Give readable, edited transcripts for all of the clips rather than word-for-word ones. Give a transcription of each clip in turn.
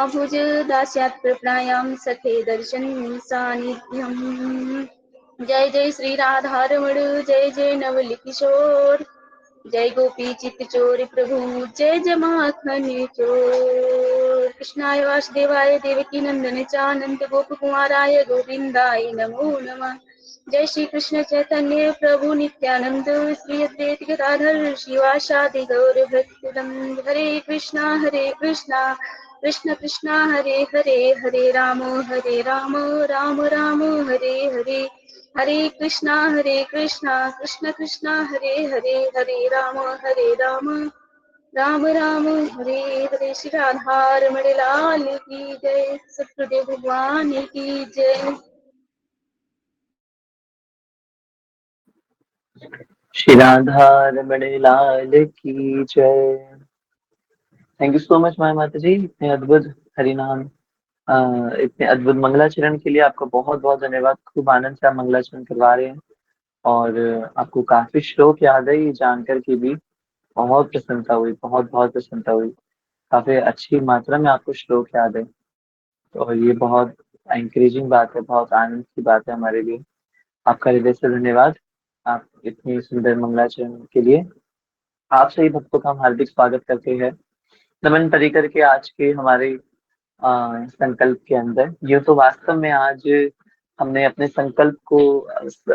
कृपाभुज दास्यात् प्रपणायां सखे दर्शन सानिध्यम्। जय जय श्री राधारमण जय जय नवल किशोर, जय गोपी चित चोर प्रभु जय जय माखन चोर। कृष्णाय वासुदेवाय देवकी नंदन चानंद गोप कुमाराय गोविंदाय नमो नमः। जय श्री कृष्ण चैतन्य प्रभु नित्यानंद श्री अद्वैत गदाधर शिवासादि गौर भक्तवृंद। हरे कृष्णा कृष्ण कृष्णा हरे हरे, हरे राम राम राम हरे हरे। हरे कृष्णा कृष्ण कृष्णा हरे हरे, हरे राम राम राम हरे हरे। श्री राधारमण लाल की जय, सतगुरुदेव भगवान की जय। श्री राधा रमण लाल की जय। थैंक यू सो मच माता जी, इतने अद्भुत हरिनाम, इतने अद्भुत मंगलाचरण के लिए आपका बहुत बहुत धन्यवाद। खूब आनंद से आप मंगलाचरण करवा रहे हैं और आपको काफी श्लोक याद है, ये जानकर के भी बहुत प्रसन्नता हुई, बहुत बहुत प्रसन्नता हुई। काफी अच्छी मात्रा में आपको श्लोक याद है, तो ये बहुत एंकरेजिंग बात है, बहुत आनंद की बात है हमारे लिए। आपका हृदय से धन्यवाद आप इतनी सुंदर मंगलाचरण के लिए। आप सभी भक्तों का हम हार्दिक स्वागत करते हैं नमन परिकर के आज के हमारे संकल्प के अंदर। ये तो वास्तव में आज हमने अपने संकल्प को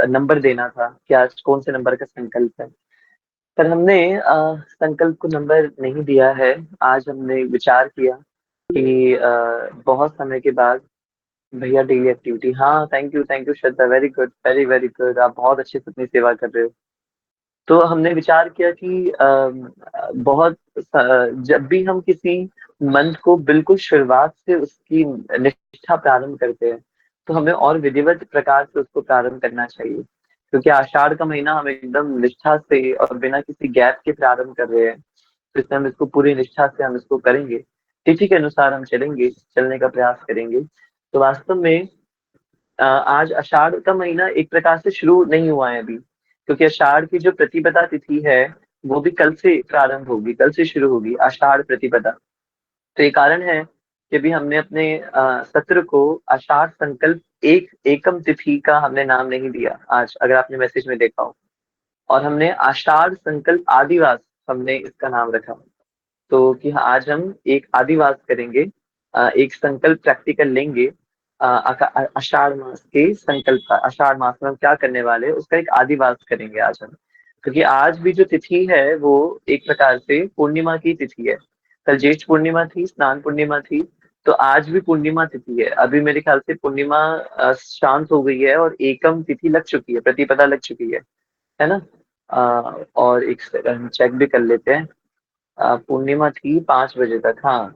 नंबर देना था कि आज कौन से नंबर का संकल्प है, पर हमने संकल्प को नंबर नहीं दिया है। आज हमने विचार किया कि बहुत समय के बाद भैया डेली एक्टिविटी, हाँ thank you Shraddha, very good, very very good, आप बहुत अच्छे से अपनी सेवा कर रहे हो। तो हमने विचार किया कि जब भी हम किसी मंथ को बिल्कुल शुरुआत से उसकी निष्ठा प्रारंभ करते हैं, तो हमें और विधिवत प्रकार से उसको प्रारंभ करना चाहिए, क्योंकि आषाढ़ का महीना हम एकदम निष्ठा से और बिना किसी गैप के प्रारंभ कर रहे हैं। तो इसमें हम इसको पूरी निष्ठा से हम इसको करेंगे, तिथि के अनुसार हम चलने का प्रयास करेंगे। तो वास्तव में आज आषाढ़ का महीना एक प्रकार से शुरू नहीं हुआ है अभी, क्योंकि आषाढ़ की जो प्रतिपदा तिथि है वो भी कल से प्रारंभ होगी, कल से शुरू होगी आषाढ़ प्रतिपदा। तो ये कारण है कि अभी हमने अपने सत्र को आषाढ़ संकल्प एकम तिथि का हमने नाम नहीं दिया आज, अगर आपने मैसेज में देखा हो, और हमने आषाढ़ संकल्प आदिवास हमने इसका नाम रखा। तो कि आज हम एक आदिवास करेंगे, एक संकल्प प्रैक्टिकल लेंगे आषाढ़ मास के संकल्प का। आषाढ़ मास में हम क्या करने वाले हैं उसका एक आदिवास करेंगे आज हम, क्योंकि आज भी जो तिथि है वो एक प्रकार से पूर्णिमा की तिथि है। कल ज्येष्ठ पूर्णिमा थी, स्नान पूर्णिमा थी, तो आज भी पूर्णिमा तिथि है। अभी मेरे ख्याल से पूर्णिमा शांत हो गई है और एकम तिथि लग चुकी है, प्रतिपदा लग चुकी है ना। और एक सेकंड चेक भी कर लेते हैं, पूर्णिमा थी 5 बजे तक, हाँ।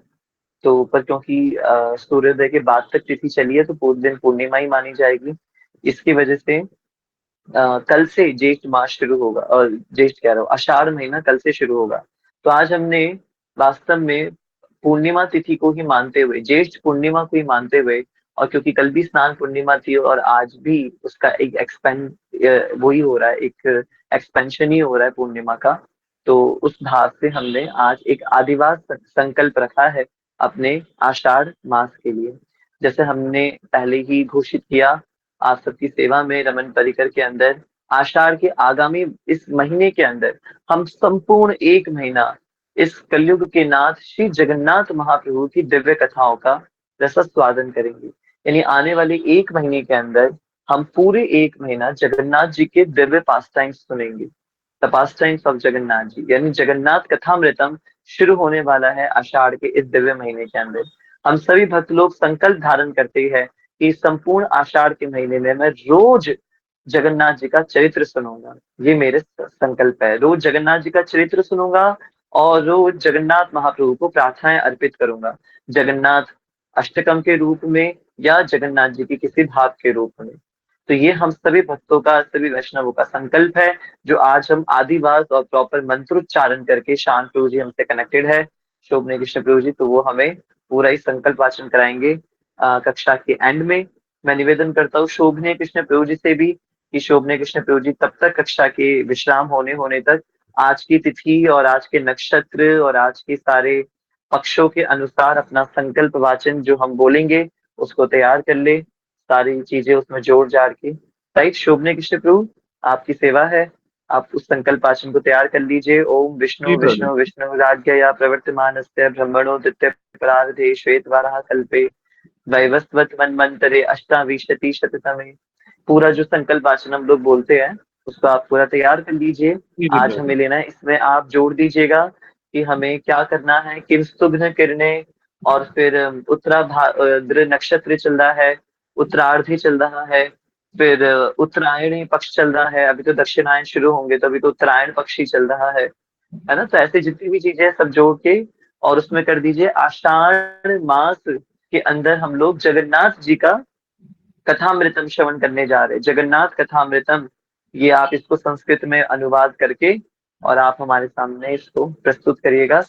तो ऊपर क्योंकि सूर्योदय के बाद तक तिथि चली है तो पूरे दिन पूर्णिमा ही मानी जाएगी। इसकी वजह से कल से ज्येष्ठ मास शुरू होगा, और ज्येष्ठ कह रहा हूँ आषाढ़ महीना कल से शुरू होगा। तो आज हमने वास्तव में पूर्णिमा तिथि को ही मानते हुए, ज्येष्ठ पूर्णिमा को ही मानते हुए, और क्योंकि कल भी स्नान पूर्णिमा थी और आज भी उसका एक वही हो रहा है, एक एक्सपेंशन ही हो रहा है पूर्णिमा का, तो उस भाव से हमने आज एक आदिवास संकल्प रखा है अपने आषाढ़ मास के लिए। जैसे हमने पहले ही घोषित किया आप सबकी सेवा में रमन परिकर के अंदर, आषाढ़ के आगामी इस महीने के अंदर हम संपूर्ण एक महीना इस कलयुग के नाथ श्री जगन्नाथ महाप्रभु की दिव्य कथाओं का रसस्वादन करेंगे। यानी आने वाले एक महीने के अंदर हम पूरे एक महीना जगन्नाथ जी के दिव्य पास टाइम्स सुनेंगे, the pastimes of Jagannath ji, यानी जगन्नाथ कथामृतम शुरू होने वाला है आषाढ़ के इस दिव्य महीने के अंदर। हम सभी भक्त लोग संकल्प धारण करते हैं कि संपूर्ण आषाढ़ के महीने में मैं रोज जगन्नाथ जी का चरित्र सुनूंगा। ये मेरे संकल्प है, रोज जगन्नाथ जी का चरित्र सुनूंगा और रोज जगन्नाथ महाप्रभु को प्रार्थनाएं अर्पित करूंगा, जगन्नाथ अष्टकम के रूप में या जगन्नाथ जी के किसी भाव के रूप में। तो ये हम सभी भक्तों का, सभी वैष्णवों का संकल्प है, जो आज हम आदिवास और प्रॉपर मंत्रोच्चारण करके, शांत प्रभु जी हमसे कनेक्टेड है, शोभने कृष्ण प्रभु जी, तो वो हमें पूरा ही संकल्प वाचन कराएंगे कक्षा के एंड में। मैं निवेदन करता हूँ शोभने कृष्ण प्रभु जी से भी कि शोभने कृष्ण प्रभु जी तब तक कक्षा के विश्राम होने तक आज की तिथि और आज के नक्षत्र और आज के सारे पक्षों के अनुसार अपना संकल्प वाचन जो हम बोलेंगे उसको तैयार कर ले, सारी चीजें उसमें जोड़ जाड़ के। राइट शोभने कृष्ण प्रभु, आपकी सेवा है। आप उस संकल्प वाचन को तैयार कर लीजिए। ओम जी विष्णु प्रभु। विष्णु विष्णु राज्ञया प्रवर्तमानस्य ब्रह्मणो द्वितीय प्रारधे श्वेत वराह कल्पे वैवस्वत मन्वन्तरे अष्टाविंशति शततमे। पूरा जो संकल्प वाचन हम लोग बोलते हैं उसको आप पूरा तैयार कर लीजिए। जी जी आज प्रभु। हमें लेना है, इसमें आप जोड़ दीजिएगा कि हमें क्या करना है। किंस्तुघ्न किरणें, और फिर उत्तराद्र नक्षत्र चल रहा है, उत्तरार्धी चल रहा है, फिर उत्तरायणी पक्ष चल रहा है। अभी तो दक्षिणायन शुरू होंगे, तो अभी तो उत्तरायण पक्ष ही चल रहा है ना। तो ऐसे जितनी भी चीजें हैं, सब जोड़ के और उसमें कर दीजिए आषाढ़ मास के अंदर हम लोग जगन्नाथ जी का कथामृतम श्रवण करने जा रहे हैं। जगन्नाथ कथामृतम, ये आप इसको संस्कृत में अनुवाद करके और आप हमारे सामने इसको प्रस्तुत करिएगा।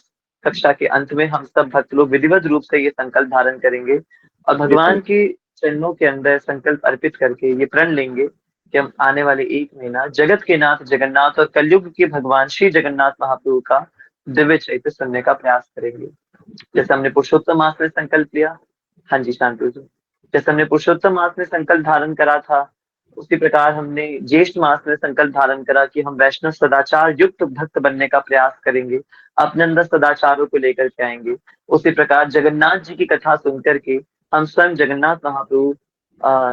कक्षा के अंत में हम सब भक्त लोग विधिवत रूप से ये संकल्प धारण करेंगे और जी भगवान प्रभु। के चरणों के अंदर संकल्प अर्पित करके ये प्रण लेंगे कि हम आने वाले 1 महीना जगत के नाथ जगन्नाथ और कलयुग के भगवान श्री जगन्नाथ महाप्रभु का दिव्य चरित्र सुनने का प्रयास करेंगे। जैसे हमने पुरुषोत्तम मास में संकल्प लिया, हाँ जी शांति जी, जैसे हमने पुरुषोत्तम मास में संकल्प धारण करा था, उसी प्रकार हमने ज्येष्ठ मास में संकल्प धारण करा कि हम वैष्णव सदाचार युक्त भक्त बनने का प्रयास करेंगे, अपने अंदर सदाचारों को लेकर के आएंगे। उसी प्रकार जगन्नाथ जी की कथा सुनकर के हम स्वयं जगन्नाथ महाप्रभु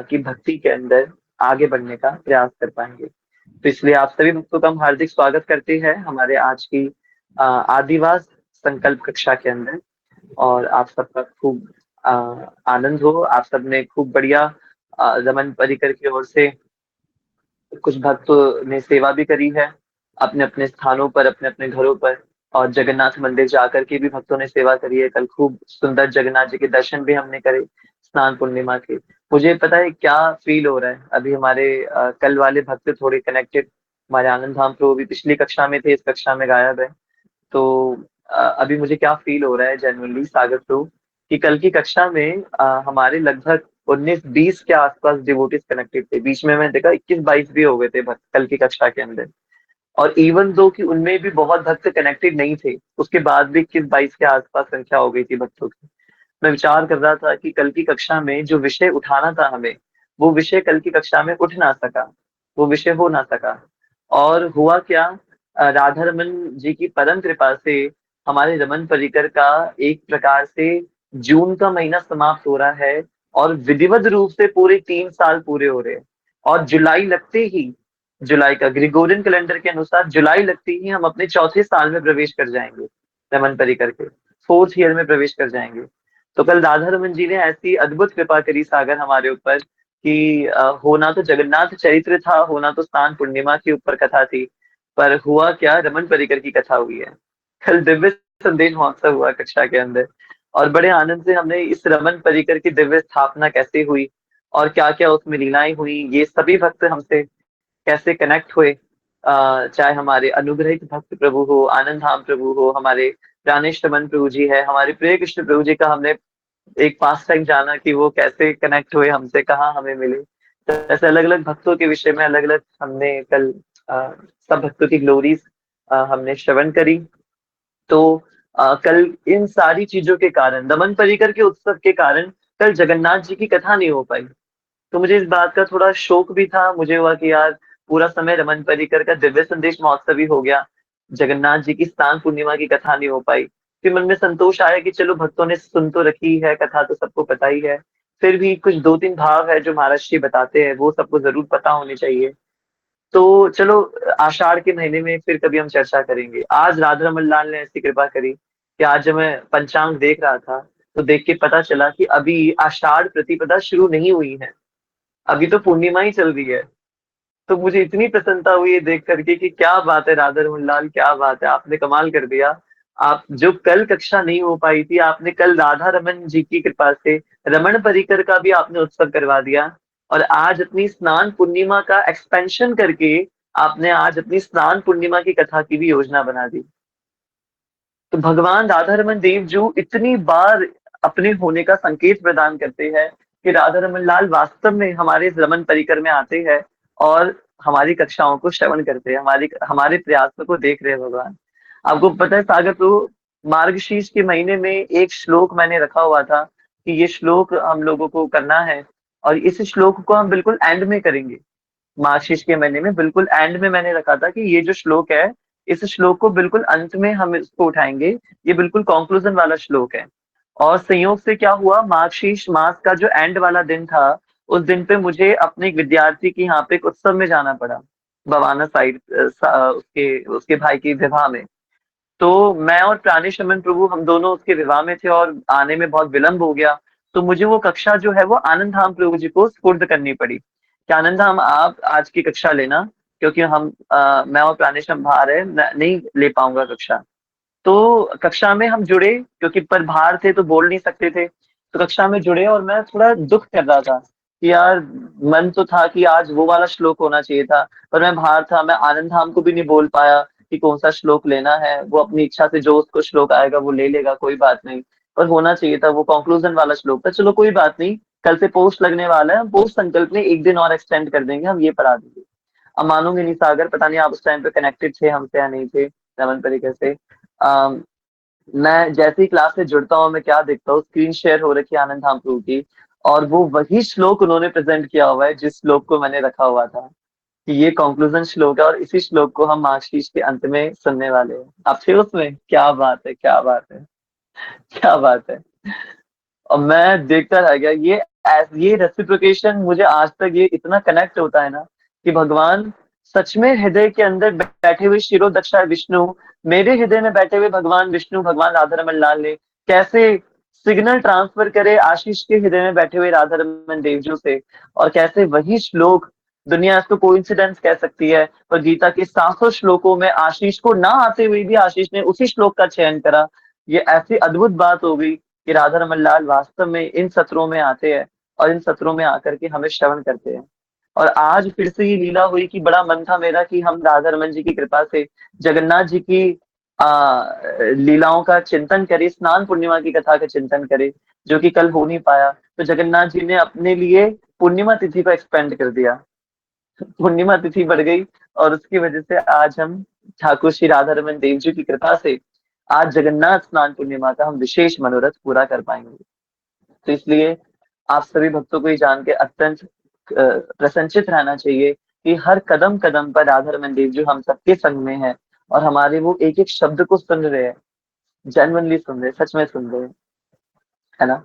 की भक्ति के अंदर आगे बढ़ने का प्रयास कर पाएंगे। तो इसलिए आप सभी भक्तों का हम हार्दिक स्वागत करते हैं हमारे आज की आदिवास संकल्प कक्षा के अंदर। और आप सबका खूब आनंद हो। आप सबने खूब बढ़िया रमन परिकर की ओर से कुछ भक्तों ने सेवा भी करी है अपने अपने स्थानों पर, अपने अपने घरों पर, और जगन्नाथ मंदिर जाकर के भी भक्तों ने सेवा करी है। कल खूब सुंदर जगन्नाथ जी के दर्शन भी हमने करे स्नान पूर्णिमा के। मुझे पता है क्या फील हो रहा है। अभी हमारे कल वाले भक्त थोड़े कनेक्टेड, हमारे आनंद धाम प्रभु भी पिछली कक्षा में थे, इस कक्षा में गायब है। तो अभी मुझे क्या फील हो रहा है जेन्युइनली सागर प्रभु, कि कल की कक्षा में हमारे लगभग 19-20 के आसपास डिवोटीज कनेक्टेड थे। बीच में मैंने देखा 21-22 भी हो गए थे भक्त कल की कक्षा के अंदर। और इवन दो कि उनमें भी बहुत भक्त कनेक्टेड नहीं थे, उसके बाद भी 21-22 के आसपास संख्या हो गई थी भक्तों की। मैं विचार कर रहा था कि कल की कक्षा में जो विषय उठाना था हमें, वो विषय कल की कक्षा में उठ ना सका, वो विषय हो ना सका। और हुआ क्या, राधा रमन जी की परम कृपा से हमारे रमन परिकर का एक प्रकार से जून का महीना समाप्त हो रहा है और विधिवत रूप से पूरे 3 साल पूरे हो रहे हैं। और जुलाई लगते ही, जुलाई का ग्रिगोरियन कैलेंडर के अनुसार जुलाई लगते ही हम अपने चौथे साल में प्रवेश कर जाएंगे। रमन परिकर के 4th ईयर में प्रवेश कर जाएंगे। तो कल राधा रमन जी ने ऐसी अद्भुत कृपा करी सागर हमारे ऊपर कि होना तो जगन्नाथ चरित्र था, होना तो स्नान पूर्णिमा के ऊपर कथा थी, पर हुआ क्या, रमन परिकर की कथा हुई है। कल दिव्य संदेश महोत्सव हुआ कक्षा के अंदर, और बड़े आनंद से हमने इस रमन परिकर की दिव्य स्थापना कैसे हुई और क्या क्या उसमें लीलाएं हुई, ये सभी भक्त हमसे कैसे कनेक्ट हुए। चाहे हमारे अनुग्रहित भक्त प्रभु हो, आनंद धाम प्रभु हो, हमारे प्राणेश रमन प्रभु जी है, हमारे प्रिय कृष्ण प्रभु जी का हमने एक पास टाइम जाना कि वो कैसे कनेक्ट हुए हमसे, कहाँ हमें मिले। तो ऐसे अलग अलग भक्तों के विषय में अलग अलग हमने कल सब भक्तों की ग्लोरीज हमने श्रवण करी। तो कल इन सारी चीजों के कारण, दमन परिकर के उत्सव के कारण कल जगन्नाथ जी की कथा नहीं हो पाई। तो मुझे इस बात का थोड़ा शोक भी था। मुझे हुआ कि यार पूरा समय रमन परिकर का दिव्य संदेश महोत्सव ही हो गया, जगन्नाथ जी की स्नान पूर्णिमा की कथा नहीं हो पाई। फिर मन में संतोष आया कि चलो भक्तों ने सुन तो रखी है, कथा तो सबको पता ही है, फिर भी कुछ 2-3 भाव है जो महाराज जी बताते हैं वो सबको जरूर पता होने चाहिए। तो चलो आषाढ़ के महीने में फिर कभी हम चर्चा करेंगे। आज राधा रमन लाल ने ऐसी कृपा करी कि आज जब मैं पंचांग देख रहा था तो देख के पता चला कि अभी आषाढ़ प्रतिपदा शुरू नहीं हुई है, अभी तो पूर्णिमा ही चल रही है। तो मुझे इतनी प्रसन्नता हुई है देख करके कि क्या बात है राधा रमन लाल, क्या बात है, आपने कमाल कर दिया। आप जो कल कक्षा नहीं हो पाई थी, आपने कल राधा रमन जी की कृपा से रमन परिकर का भी आपने उत्सव करवा दिया। और आज अपनी स्नान पूर्णिमा का एक्सपेंशन करके आपने आज अपनी स्नान पूर्णिमा की कथा की भी योजना बना दी। तो भगवान राधा रमन देव जो इतनी बार अपने होने का संकेत प्रदान करते हैं कि राधा रमन लाल वास्तव में हमारे इस रमन परिकर में आते हैं और हमारी कक्षाओं को श्रवण करते हैं, हमारी हमारे प्रयासों को देख रहे हैं भगवान। आपको पता है सागर तो मार्गशीर्ष के महीने में एक श्लोक मैंने रखा हुआ था कि ये श्लोक हम लोगों को करना है, और इस श्लोक को हम बिल्कुल एंड में करेंगे। मार्गशीर्ष के महीने में बिल्कुल एंड में मैंने रखा था कि ये जो श्लोक है, इस श्लोक को बिल्कुल अंत में हम इसको उठाएंगे। ये बिल्कुल कंक्लूजन वाला श्लोक है। और संयोग से क्या हुआ, मार्गशीर्ष मास का जो एंड वाला दिन था, उस दिन पे मुझे अपने एक विद्यार्थी की यहाँ पे एक उत्सव में जाना पड़ा, बवाना साइड, उसके उसके भाई की विवाह में। तो मैं और प्राणेश अमन प्रभु हम दोनों उसके विवाह में थे और आने में बहुत विलंब हो गया। तो मुझे वो कक्षा जो है वो आनंद धाम प्रभु जी को स्पुर्द करनी पड़ी कि आनंद धाम आप आज की कक्षा लेना, क्योंकि मैं और प्राणेश हम बाहर है, नहीं ले पाऊंगा कक्षा। तो कक्षा में हम जुड़े, क्योंकि पर बाहर थे तो बोल नहीं सकते थे। तो कक्षा में जुड़े और मैं थोड़ा दुख कर रहा था कि यार, मन तो था कि आज वो वाला श्लोक होना चाहिए था, पर मैं बाहर था, मैं आनंद धाम को भी नहीं बोल पाया कि कौन सा श्लोक लेना है। वो अपनी इच्छा से जो उसको श्लोक आएगा वो ले लेगा, कोई बात नहीं। पर होना चाहिए था, वो कंक्लूजन वाला श्लोक था। चलो कोई बात नहीं, कल से पोस्ट लगने वाला है, हम पोस्ट संकल्प में एक दिन और एक्सटेंड कर देंगे, हम ये पढ़ा देंगे। अब मानोगे नहीं सागर, पता नहीं आप उस टाइम पे कनेक्टेड थे हमसे या नहीं थे, रमन तरीके से। मैं जैसे ही क्लास से जुड़ता हूँ, मैं क्या देखता हूँ, स्क्रीन शेयर हो रखी है आनंद धाम प्रभु की, और वो वही श्लोक उन्होंने प्रेजेंट किया हुआ है जिस श्लोक को मैंने रखा हुआ था कि ये कंक्लूजन श्लोक है, और इसी श्लोक को हम मार्गशीर्ष के अंत में सुनने वाले हैं। आप थे उसमें? क्या बात है, क्या बात है, क्या बात है। और मैं देखता रह गया। ये रेसिप्रोकेशन मुझे आज तक ये इतना कनेक्ट होता है ना, कि भगवान सच में हृदय के अंदर बैठे हुए शिरो दक्षा विष्णु, मेरे हृदय में बैठे हुए भगवान विष्णु, भगवान राधा रमन लाल ने कैसे सिग्नल ट्रांसफर करे आशीष के हृदय में बैठे हुए राधा रमन देवजू से, और कैसे वही श्लोक, दुनिया इसको कोइंसिडेंस कह सकती है, पर गीता के 700 श्लोकों में आशीष को ना आते हुए भी आशीष ने उसी श्लोक का चयन करा। ये ऐसी अद्भुत बात हो गई कि राधा रमन लाल वास्तव में इन सत्रों में आते हैं, और इन सत्रों में आकर के हमें श्रवण करते हैं। और आज फिर से ये लीला हुई कि बड़ा मन था मेरा कि हम राधा रमन जी की कृपा से जगन्नाथ जी की लीलाओं का चिंतन करें, स्नान पूर्णिमा की कथा का चिंतन करें, जो कि कल हो नहीं पाया। तो जगन्नाथ जी ने अपने लिए पूर्णिमा तिथि को एक्सपेंड कर दिया, पूर्णिमा तिथि बढ़ गई, और उसकी वजह से आज हम ठाकुर श्री राधा रमन देव जी की कृपा से आज जगन्नाथ स्नान पूर्णिमा का हम विशेष मनोरथ पूरा कर पाएंगे। तो इसलिए आप सभी भक्तों को ये जान के अत्यंत प्रसन्नचित रहना चाहिए कि हर कदम कदम पर राधा रमन देव जी हम सबके संग में है, और हमारे वो एक एक शब्द को सुन रहे हैं, जेन्युइनली सुन रहे हैं, सच में सुन रहे हैं, है ना।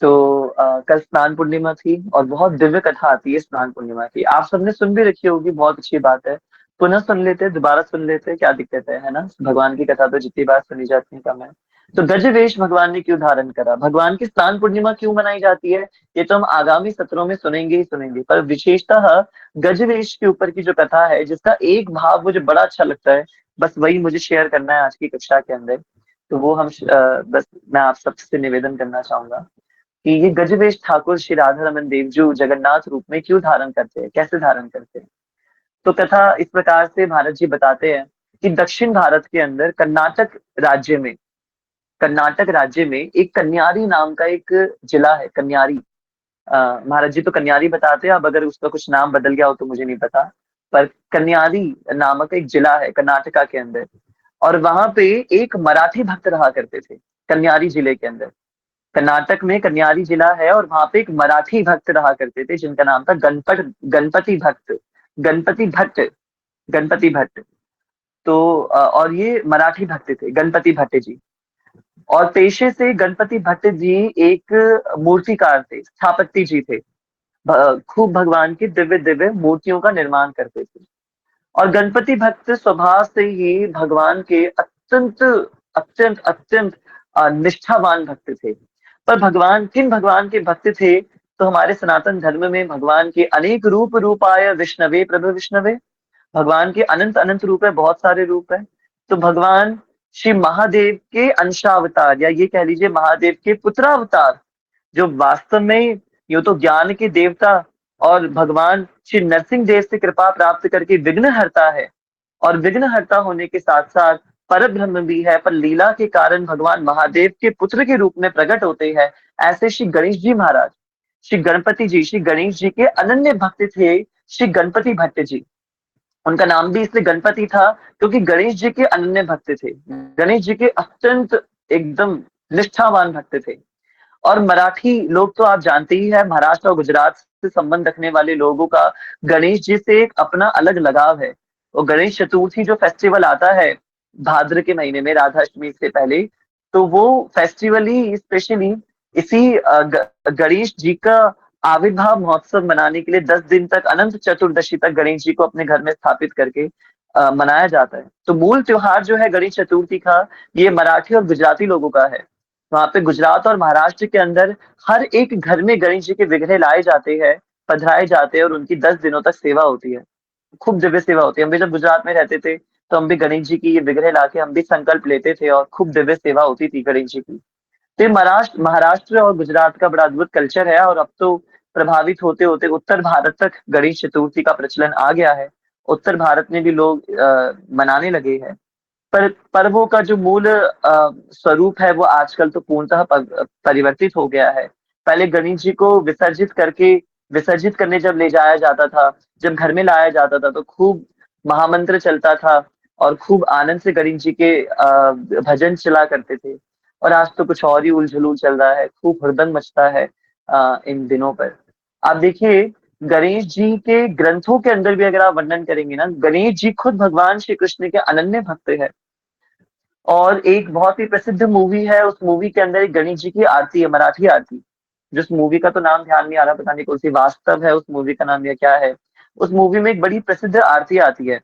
तो कल स्नान पूर्णिमा थी, और बहुत दिव्य कथा आती है स्नान पूर्णिमा की, आप सबने सुन भी रखी होगी, बहुत अच्छी बात है। पुनः सुन लेते, दोबारा सुन लेते, क्या दिक्कत है ना। भगवान की कथा तो जितनी बार सुनी जाती है कम है। तो गजवेश भगवान ने क्यों धारण करा, भगवान की स्नान पूर्णिमा क्यों मनाई जाती है, ये तो हम आगामी सत्रों में सुनेंगे ही सुनेंगे। पर विशेषतः गजवेश के ऊपर की जो कथा है, जिसका एक भाव मुझे बड़ा अच्छा लगता है, बस वही मुझे शेयर करना है आज की कक्षा के अंदर। तो वो बस मैं आप सबसे निवेदन करना चाहूंगा कि ये गजवेश ठाकुर श्री राधा रमन देवजू जगन्नाथ रूप में क्यों धारण करते हैं, कैसे धारण करते हैं। तो कथा इस प्रकार से भारत जी बताते हैं कि दक्षिण भारत के अंदर कर्नाटक राज्य में एक कन्यारी नाम का एक जिला है, कन्यारी। महाराज जी तो कन्यारी बताते हैं, अब अगर उसका कुछ नाम बदल गया हो तो मुझे नहीं पता। पर कन्यारी नामक एक जिला है कर्नाटका के अंदर, और वहां पे एक मराठी भक्त रहा करते थे, कन्यारी जिले के अंदर। कर्नाटक में कन्यारी जिला है, और वहां पे एक मराठी भक्त रहा करते थे जिनका नाम था गणपति भक्त, गणपति भट्ट, गणपति भट्ट। तो और ये मराठी भक्त थे, गणपति भट्ट जी। और पेशे से गणपति भट्ट जी एक मूर्तिकार थे, स्थापत्य जी थे। खूब भगवान की दिव्य दिव्य मूर्तियों का निर्माण करते थे। और गणपति भक्त स्वभाव से ही भगवान के अत्यंत अत्यंत अत्यंत निष्ठावान भक्त थे। पर भगवान के भक्त थे, तो हमारे सनातन धर्म में भगवान के अनेक रूपाय विष्णवे प्रभु विष्णवे, भगवान के अनंत अनंत रूप है, बहुत सारे रूप है। तो भगवान श्री महादेव के अंशावतार, या ये कह लीजिए महादेव के पुत्रावतार, जो वास्तव में यूं तो ज्ञान के देवता और भगवान श्री नरसिंह देव से कृपा प्राप्त करके विघ्नहर्ता है, और विघ्नहर्ता होने के साथ साथ पर ब्रह्म भी है, पर लीला के कारण भगवान महादेव के पुत्र के रूप में प्रकट होते हैं। ऐसे श्री गणेश जी महाराज, श्री गणपति जी, श्री गणेश जी के अनन्य भक्त थे श्री गणपति भट्ट जी। उनका नाम भी इसलिए गणपति था क्योंकि गणेश जी के अनन्य भक्त थे। गणेश जी के अत्यंत एकदम निष्ठावान भक्त थे। और मराठी लोग तो आप जानते ही हैं, महाराष्ट्र और गुजरात से संबंध रखने वाले लोगों का गणेश जी से एक अपना अलग लगाव है। और गणेश चतुर्थी जो फेस्टिवल आता है भाद्र के महीने में, राधाष्टमी से पहले, तो वो फेस्टिवल ही स्पेशली इसी गणेश जी का आविर्भाव महोत्सव मनाने के लिए 10 दिन तक, अनंत चतुर्दशी तक गणेश जी को अपने घर में स्थापित करके मनाया जाता है। तो मूल त्योहार जो है गणेश चतुर्थी का, ये मराठी और गुजराती लोगों का है। वहां पे गुजरात और महाराष्ट्र के अंदर हर एक घर में गणेश जी के विग्रह लाए जाते हैं, पधराए जाते हैं, और उनकी 10 दिनों तक सेवा होती है। खूब दिव्य सेवा होती है। हम भी जब गुजरात में रहते थे तो हम भी गणेश जी की ये विग्रह लाके हम भी संकल्प लेते थे, और खूब दिव्य सेवा होती थी गणेश जी की। तो ये महाराष्ट्र महाराष्ट्र और गुजरात का बड़ा अद्भुत कल्चर है। और अब तो प्रभावित होते होते उत्तर भारत तक गणेश चतुर्थी का प्रचलन आ गया है। उत्तर भारत में भी लोग मनाने लगे हैं। पर पर्वों का जो मूल स्वरूप है वो आजकल तो पूर्णतः परिवर्तित हो गया है। पहले गणेश जी को विसर्जित करने जब ले जाया जाता था, जब घर में लाया जाता था, तो खूब महामंत्र चलता था और खूब आनंद से गणेश जी के भजन चला करते थे। और आज तो कुछ और ही उलझुल चल रहा है, खूब हुड़दंग मचता है इन दिनों पर। आप देखिए, गणेश जी के ग्रंथों के अंदर भी अगर आप वर्णन करेंगे ना, गणेश जी खुद भगवान श्री कृष्ण के अनन्य भक्त है। और एक बहुत ही प्रसिद्ध मूवी है, उस मूवी के अंदर एक गणेश जी की आरती है, मराठी आरती। जिस मूवी का तो नाम ध्यान नहीं आ रहा, पता नहीं कौन सी वास्तव है उस मूवी का नाम या क्या है। उस मूवी में एक बड़ी प्रसिद्ध आरती आती है।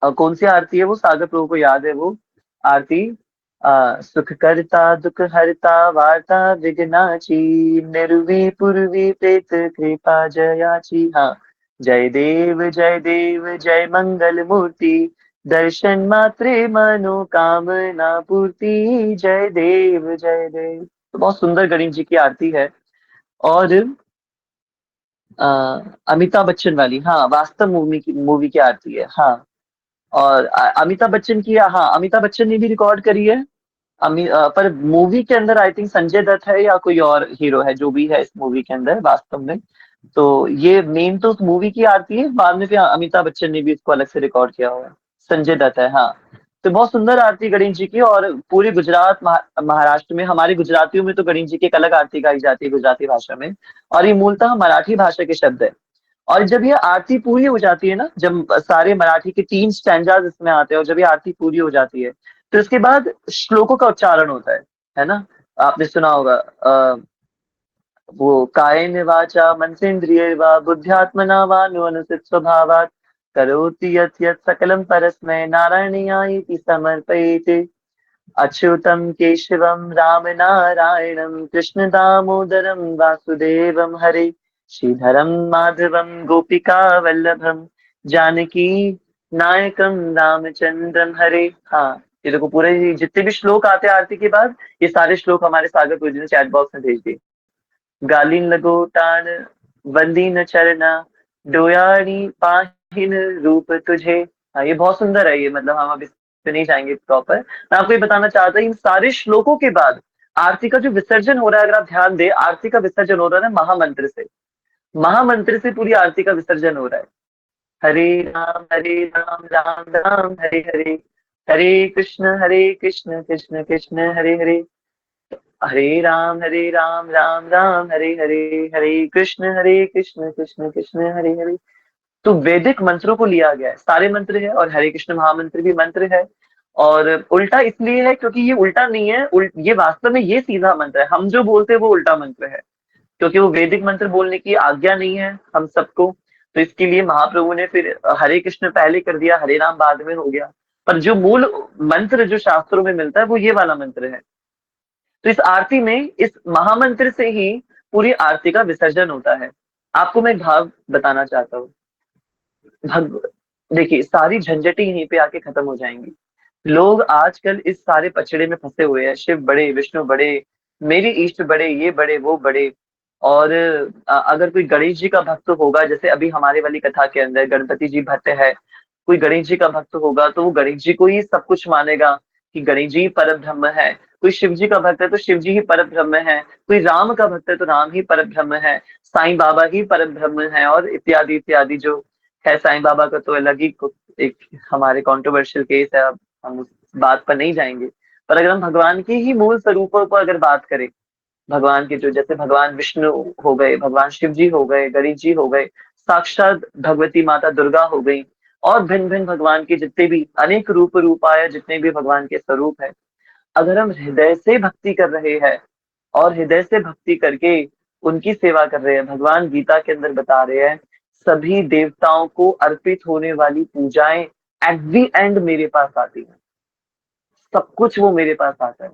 और कौन सी आरती है वो, सागर प्रभु को याद है वो आरती। सुख करता दुख हरता वार्ता विघ्नाची, निर्वी पूर्वी प्रेत कृपा जयाची। हाँ, जय देव जय मंगल मूर्ति, दर्शन मात्रे मनोकामना पूर्ति। जय देव। तो बहुत सुंदर गणेश जी की आरती है। और अमिताभ बच्चन वाली, हाँ, वास्तव मूवी की आरती है, हाँ। और अमिताभ बच्चन की, हाँ, अमिताभ बच्चन ने भी रिकॉर्ड करी है। पर मूवी के अंदर आई थिंक संजय दत्त है या कोई और हीरो है, जो भी है इस मूवी के अंदर वास्तव में। तो ये मेन तो उस मूवी की आरती है, बाद में फिर अमिताभ बच्चन ने भी इसको अलग से रिकॉर्ड किया हुआ है। संजय दत्त है, हाँ। तो बहुत सुंदर आरती गणेश जी की। और पूरे गुजरात महाराष्ट्र में, हमारे गुजरातियों में तो गणेश जी की एक अलग आरती गाई जाती है गुजराती भाषा में। और ये मूलतः मराठी भाषा के शब्द है। और जब ये आरती पूरी हो जाती है ना, जब सारे मराठी के 3 स्टैंजाज इसमें आते हैं, और जब ये आरती पूरी हो जाती है, तो इसके बाद श्लोकों का उच्चारण होता है ना। आपने सुना होगा वो कायेन वाचा मनसेन्द्रिये वा बुद्ध्यात्मना वा अनुसित स्वभावात् करोति यत् यत् सकलं परस्मै नारायणायेति समर्पयेत्। अच्युतं केशवं राम नारायणं कृष्ण दामोदरं वासुदेवं हरे, श्रीधरं माधवं गोपिका वल्लभं जानकी नायकं रामचंद्रम हरे। हाँ, ये देखो पूरे जितने भी श्लोक आते हैं आरती के बाद, ये सारे श्लोक हमारे सागर गुरुजी ने चैट बॉक्स में भेज दिए। गालिन लगो टाण बंदीन चरना, डोयारी पाहिन रूप तुझे। हाँ, ये बहुत सुंदर है ये, मतलब हम अब इस पे नहीं जाएंगे प्रॉपर। मैं आपको ये बताना चाहता हूँ, इन सारे श्लोकों के बाद आरती का जो विसर्जन हो रहा है, अगर आप ध्यान दें, आरती का विसर्जन हो रहा है महामंत्र से। महामंत्र से पूरी आरती का विसर्जन हो रहा है। हरे राम राम राम हरे हरे, हरे कृष्ण कृष्ण कृष्ण हरे हरे, हरे राम राम राम हरे हरे, हरे कृष्ण कृष्ण कृष्ण हरे हरे। तो वैदिक मंत्रों को लिया गया है, सारे मंत्र है, और हरे कृष्ण महामंत्र भी मंत्र है। और उल्टा इसलिए है क्योंकि ये उल्टा नहीं है, ये वास्तव में ये सीधा मंत्र है। हम जो बोलते हैं वो उल्टा मंत्र है, क्योंकि वो वैदिक मंत्र बोलने की आज्ञा नहीं है हम सबको। तो इसके लिए महाप्रभु ने फिर हरे कृष्ण पहले कर दिया, हरे राम बाद में हो गया। पर जो मूल मंत्र जो शास्त्रों में मिलता है वो ये वाला मंत्र है। तो इस आरती में इस महामंत्र से ही पूरी आरती का विसर्जन होता है। आपको मैं एक भाव बताना चाहता हूँ। भग देखिए, सारी झंझटें यहीं पे आके खत्म हो जाएंगी। लोग आजकल इस सारे पचड़े में फंसे हुए हैं, शिव बड़े, विष्णु बड़े, मेरी इष्ट बड़े, ये बड़े, वो बड़े। और अगर कोई गणेश जी का भक्त होगा, जैसे अभी हमारे वाली कथा के अंदर गणपति जी भक्त है, कोई गणेश जी का भक्त होगा तो वो गणेश जी को ही सब कुछ मानेगा कि गणेश जी ही परम ब्रह्म है। कोई शिव जी का भक्त है तो शिव जी ही परम ब्रह्म है। कोई राम का भक्त है तो राम ही परम ब्रह्म है। साईं बाबा ही परम ब्रह्म है, और इत्यादि इत्यादि जो है। साईं बाबा का तो अलग ही एक हमारे कंट्रोवर्शियल केस है, अब हम उस बात पर नहीं जाएंगे। पर अगर हम भगवान के ही मूल स्वरूपों पर अगर बात करें, भगवान के जो, जैसे भगवान विष्णु हो गए, भगवान शिव जी हो गए, गणेश जी हो गए, साक्षात भगवती माता दुर्गा हो गई, और भिन्न भिन्न भगवान के जितने भी अनेक रूपाय, जितने भी भगवान के स्वरूप है, अगर हम हृदय से भक्ति कर रहे हैं और हृदय से भक्ति करके उनकी सेवा कर रहे हैं, भगवान गीता के अंदर बता रहे हैं सभी देवताओं को अर्पित होने वाली पूजाएं एट द एंड मेरे पास आती है, सब कुछ वो मेरे पास आता है।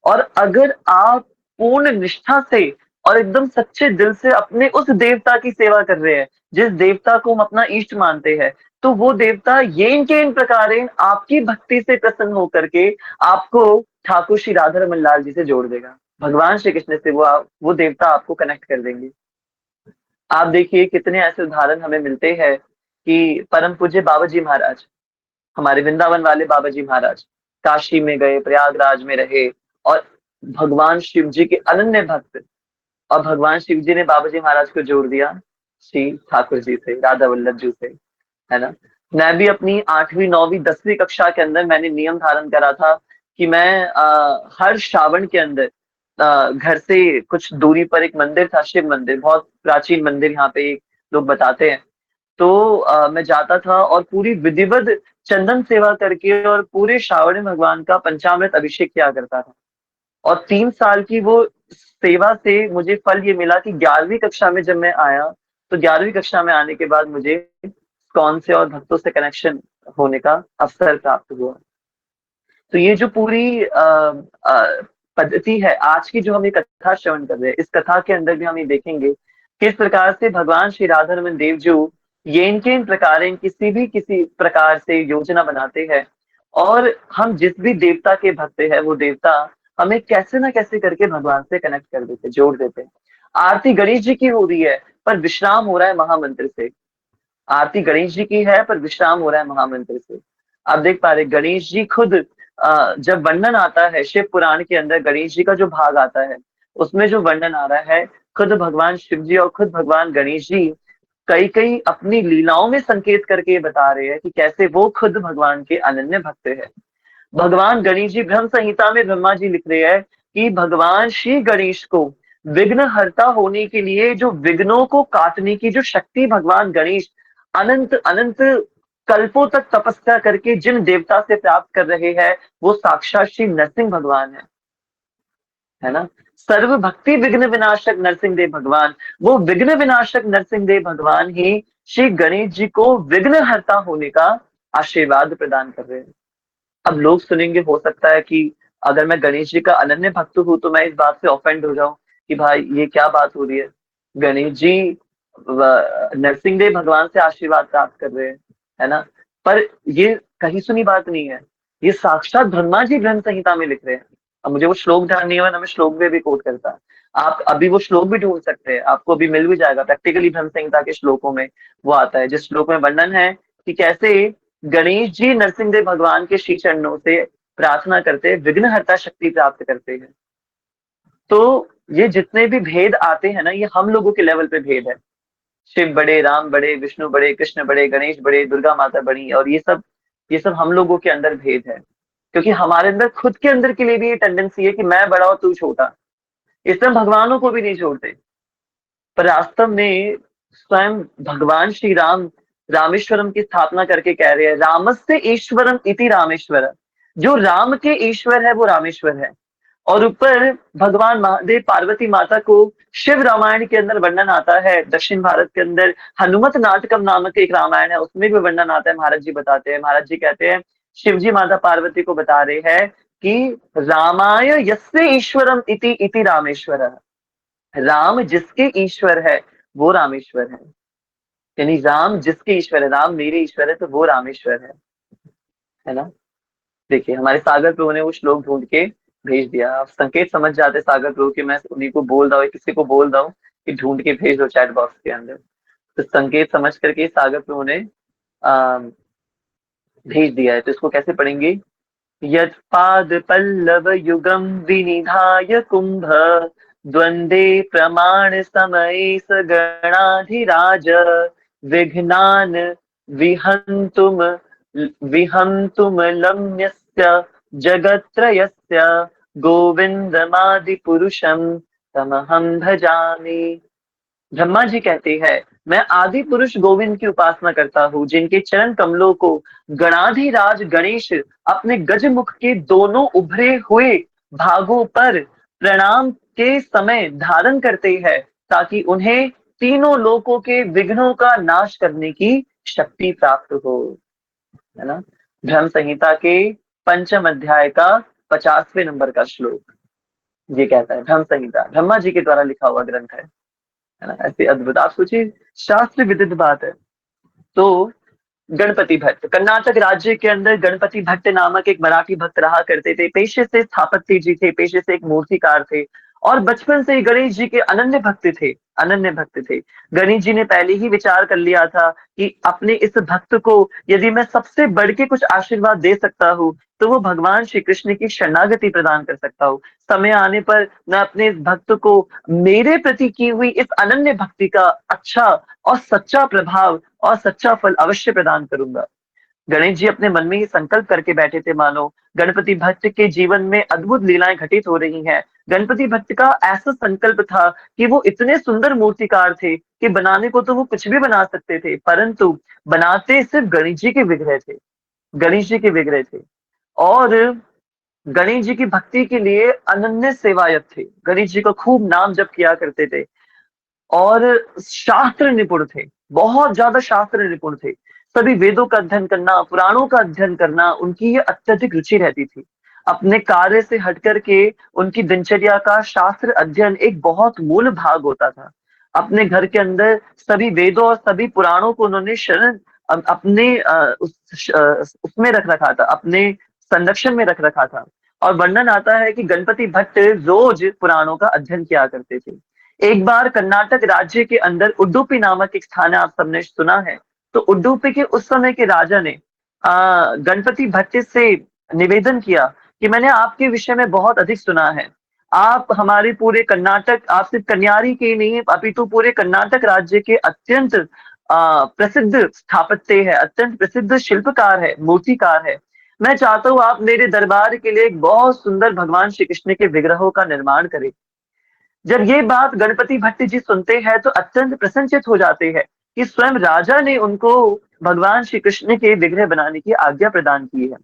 और अगर आप पूर्ण निष्ठा से और एकदम सच्चे दिल से अपने उस देवता की सेवा कर रहे हैं, जिस देवता को हम अपना इष्ट मानते हैं, तो वो देवता ये इनके इन प्रकारेण आपकी भक्ति से प्रसन्न होकर के आपको ठाकुर श्री राधा रमन लाल जी से जोड़ देगा। भगवान श्री कृष्ण से वो देवता आपको कनेक्ट कर देंगे। आप देखिए कितने ऐसे उदाहरण हमें मिलते हैं कि परम पूज्य बाबा जी महाराज, हमारे वृंदावन वाले बाबा जी महाराज, काशी में गए, प्रयागराज में रहे, और भगवान शिव जी के अनन्य भक्त, और भगवान शिव जी ने बाबा जी महाराज को जोड़ दिया श्री ठाकुर जी से, राधा वल्लभ जी से, है ना। मैं भी अपनी 8वीं 9वीं 10वीं कक्षा के अंदर मैंने नियम धारण करा था कि मैं हर श्रावण के अंदर घर से कुछ दूरी पर एक मंदिर था, शिव मंदिर, बहुत प्राचीन मंदिर यहाँ पे लोग बताते हैं, तो मैं जाता था और पूरी विधिवत चंदन सेवा करके और पूरे श्रावण में भगवान का पंचामृत अभिषेक किया करता था। और 3 साल की वो सेवा से मुझे फल ये मिला कि 11वीं कक्षा में जब मैं आया, तो 11वीं कक्षा में आने के बाद मुझे कौन से और भक्तों से कनेक्शन होने का अवसर प्राप्त हुआ। तो ये जो पूरी पद्धति है आज की, जो हम ये कथा श्रवण कर रहे हैं, इस कथा के अंदर भी हम ये देखेंगे किस प्रकार से भगवान श्री राधा रमन देव जो ये इनके इन प्रकार किसी प्रकार से योजना बनाते हैं, और हम जिस भी देवता के भक्त हैं, वो देवता हमें कैसे ना कैसे करके भगवान से कनेक्ट कर देते, जोड़ देते हैं। आरती गणेश जी की हो रही है पर विश्राम हो रहा है महामंत्र से, आरती गणेश जी की है पर विश्राम हो रहा है महामंत्र से। आप देख पा रहे गणेश जी खुद, जब वर्णन आता है शिव पुराण के अंदर, गणेश जी का जो भाग आता है उसमें जो वर्णन आ रहा है, खुद भगवान शिव जी और खुद भगवान गणेश जी कई कई अपनी लीलाओं में संकेत करके बता रहे हैं कि कैसे वो खुद भगवान के अनन्य भक्त है। भगवान गणेश जी, ब्रह्म संहिता में ब्रह्मा जी लिख रहे हैं कि भगवान श्री गणेश को विघ्न हर्ता होने के लिए, जो विघ्नों को काटने की जो शक्ति भगवान गणेश अनंत अनंत कल्पों तक तपस्या करके जिन देवता से प्राप्त कर रहे हैं, वो साक्षात श्री नरसिंह भगवान है ना। सर्व भक्ति विघ्न विनाशक नरसिंह देव भगवान, वो विघ्न विनाशक नरसिंह देव भगवान ही श्री गणेश जी को विघ्न हर्ता होने का आशीर्वाद प्रदान कर रहे हैं। अब लोग सुनेंगे, हो सकता है कि अगर मैं गणेश जी का अनन्य भक्त हूं तो मैं इस बात से ऑफेंड हो जाऊं कि भाई ये क्या बात हो रही है, गणेश जी नरसिंह देव भगवान से आशीर्वाद प्राप्त कर रहे हैं, है ना। पर ये कहीं सुनी बात नहीं है, ये साक्षात ब्रह्मा जी ब्रह्म संहिता में लिख रहे हैं। अब मुझे वो श्लोक ध्यान नहीं हुआ ना, मैं श्लोक में भी कोट करता, आप अभी वो श्लोक भी ढूंढ सकते हैं, आपको अभी मिल भी जाएगा प्रैक्टिकली ब्रह्म संहिता के श्लोकों में वो आता है, जिस श्लोक में वर्णन है कि कैसे गणेश जी नरसिंह देव भगवान के श्री चरणों से प्रार्थना करते, विघ्नहर्ता शक्ति प्राप्त करते हैं। तो ये जितने भी भेद आते हैं ना, ये हम लोगों के लेवल पे भेद है। शिव बड़े, राम बड़े, विष्णु बड़े, कृष्ण बड़े, गणेश बड़े, दुर्गा माता बड़ी, और ये सब हम लोगों के अंदर भेद है, क्योंकि हमारे अंदर खुद के अंदर के लिए भी ये टेंडेंसी है कि मैं बड़ा और तू छोटा। इसमें भगवानों को भी नहीं छोड़ते, पर वास्तव में स्वयं भगवान श्री राम रामेश्वरम की स्थापना करके कह रहे हैं, रामस्य ईश्वरम इति रामेश्वर, जो राम के ईश्वर है वो रामेश्वर है। और ऊपर भगवान महादेव पार्वती माता को शिव रामायण के अंदर वर्णन आता है, दक्षिण भारत के अंदर हनुमत नाटकम नामक एक रामायण है, उसमें भी वर्णन आता है। महाराज जी बताते हैं, महाराज जी कहते हैं, शिव जी माता पार्वती को बता रहे हैं कि रामाय यस्य ईश्वरम इति इति रामेश्वर, राम जिसके ईश्वर है वो रामेश्वर है। यानी राम जिसके ईश्वर है, राम मेरे ईश्वर है तो वो रामेश्वर है ना। देखिए हमारे सागर प्रभु ने वो श्लोक ढूंढ के भेज दिया, आप संकेत समझ जाते सागर प्रभु कि मैं उन्हीं को बोल रहा हूँ, किसी को बोल रहा हूँ कि ढूंढ के भेज दो चैट बॉक्स के अंदर, तो संकेत समझ करके सागर प्रभु ने भेज दिया है। तो इसको कैसे पढ़ेंगे, यत् पाद पल्लव युगम विनिधाय कुंभ द्वंद्वे प्रमाण समय स गणाधिराज विघ्नान विहन्तुम विहन्तुम लम्यस्य जगत्त्रयस्य गोविंदमादिपुरुषं तमहं भजामि। ब्रह्मा जी कहते हैं, मैं आदि पुरुष गोविंद की उपासना करता हूँ, जिनके चरण कमलों को गणाधिराज गणेश अपने गजमुख के दोनों उभरे हुए भागों पर प्रणाम के समय धारण करते हैं, ताकि उन्हें तीनों लोकों के विघ्नों का नाश करने की शक्ति प्राप्त हो। है ना? ब्रह्म संहिता के पंचम अध्याय का 50वें नंबर का श्लोक ये कहता है। ब्रह्म संहिता ब्रह्मा जी के द्वारा लिखा हुआ ग्रंथ है ना? ऐसी अद्भुत, आप सोचिए, शास्त्र विदित बात है। तो गणपति भट्ट, कर्नाटक राज्य के अंदर गणपति भट्ट नामक एक मराठी भक्त रहा करते थे। पेशे से स्थापत्य जी थे, पेशे से एक मूर्तिकार थे, और बचपन से ही गणेश जी के अनन्य भक्त थे। अनन्य भक्त थे। गणेश जी ने पहले ही विचार कर लिया था कि अपने इस भक्त को यदि मैं सबसे बढ़ के कुछ आशीर्वाद दे सकता हूँ, तो वो भगवान श्री कृष्ण की शरणागति प्रदान कर सकता हूँ। समय आने पर मैं अपने इस भक्त को मेरे प्रति की हुई इस अनन्य भक्ति का अच्छा और सच्चा प्रभाव और सच्चा फल अवश्य प्रदान करूंगा। गणेश जी अपने मन में ही संकल्प करके बैठे थे, मानो गणपति भट्ट के जीवन में अद्भुत लीलाएं घटित हो रही हैं। गणपति भट्ट का ऐसा संकल्प था कि वो इतने सुंदर मूर्तिकार थे कि बनाने को तो वो कुछ भी बना सकते थे, परंतु बनाते सिर्फ गणेश जी के विग्रह थे। गणेश जी के विग्रह थे, और गणेश जी की भक्ति के लिए अनन्य सेवायत थे। गणेश जी का खूब नाम जप किया करते थे, और शास्त्र निपुण थे, बहुत ज्यादा शास्त्र निपुण थे। सभी वेदों का अध्ययन करना, पुराणों का अध्ययन करना उनकी ये अत्यधिक रुचि रहती थी। अपने कार्य से हट करके उनकी दिनचर्या का शास्त्र अध्ययन एक बहुत मूल भाग होता था। अपने घर के अंदर सभी वेदों और सभी पुराणों को उन्होंने शरण अपने उसमें रख रखा था, अपने संरक्षण में रख रखा था। और वर्णन आता है कि गणपति भट्ट रोज पुराणों का अध्ययन किया करते थे। एक बार कर्नाटक राज्य के अंदर उडुपी नामक एक स्थान है, आप सबने सुना है। तो उडुपी के उस समय के राजा ने गणपति भट्ट से निवेदन किया कि मैंने आपके विषय में बहुत अधिक सुना है। आप हमारे पूरे कर्नाटक, आप सिर्फ कन्यारी के नहीं अपितु पूरे कर्नाटक राज्य के अत्यंत प्रसिद्ध स्थापत्य है, अत्यंत प्रसिद्ध शिल्पकार है, मूर्तिकार है। मैं चाहता हूँ आप मेरे दरबार के लिए एक बहुत सुंदर भगवान श्री कृष्ण के विग्रहों का निर्माण करें। जब ये बात गणपति भट्ट जी सुनते हैं तो अत्यंत प्रसन्नचित हो जाते हैं कि स्वयं राजा ने उनको भगवान श्री कृष्ण के विग्रह बनाने की आज्ञा प्रदान की है।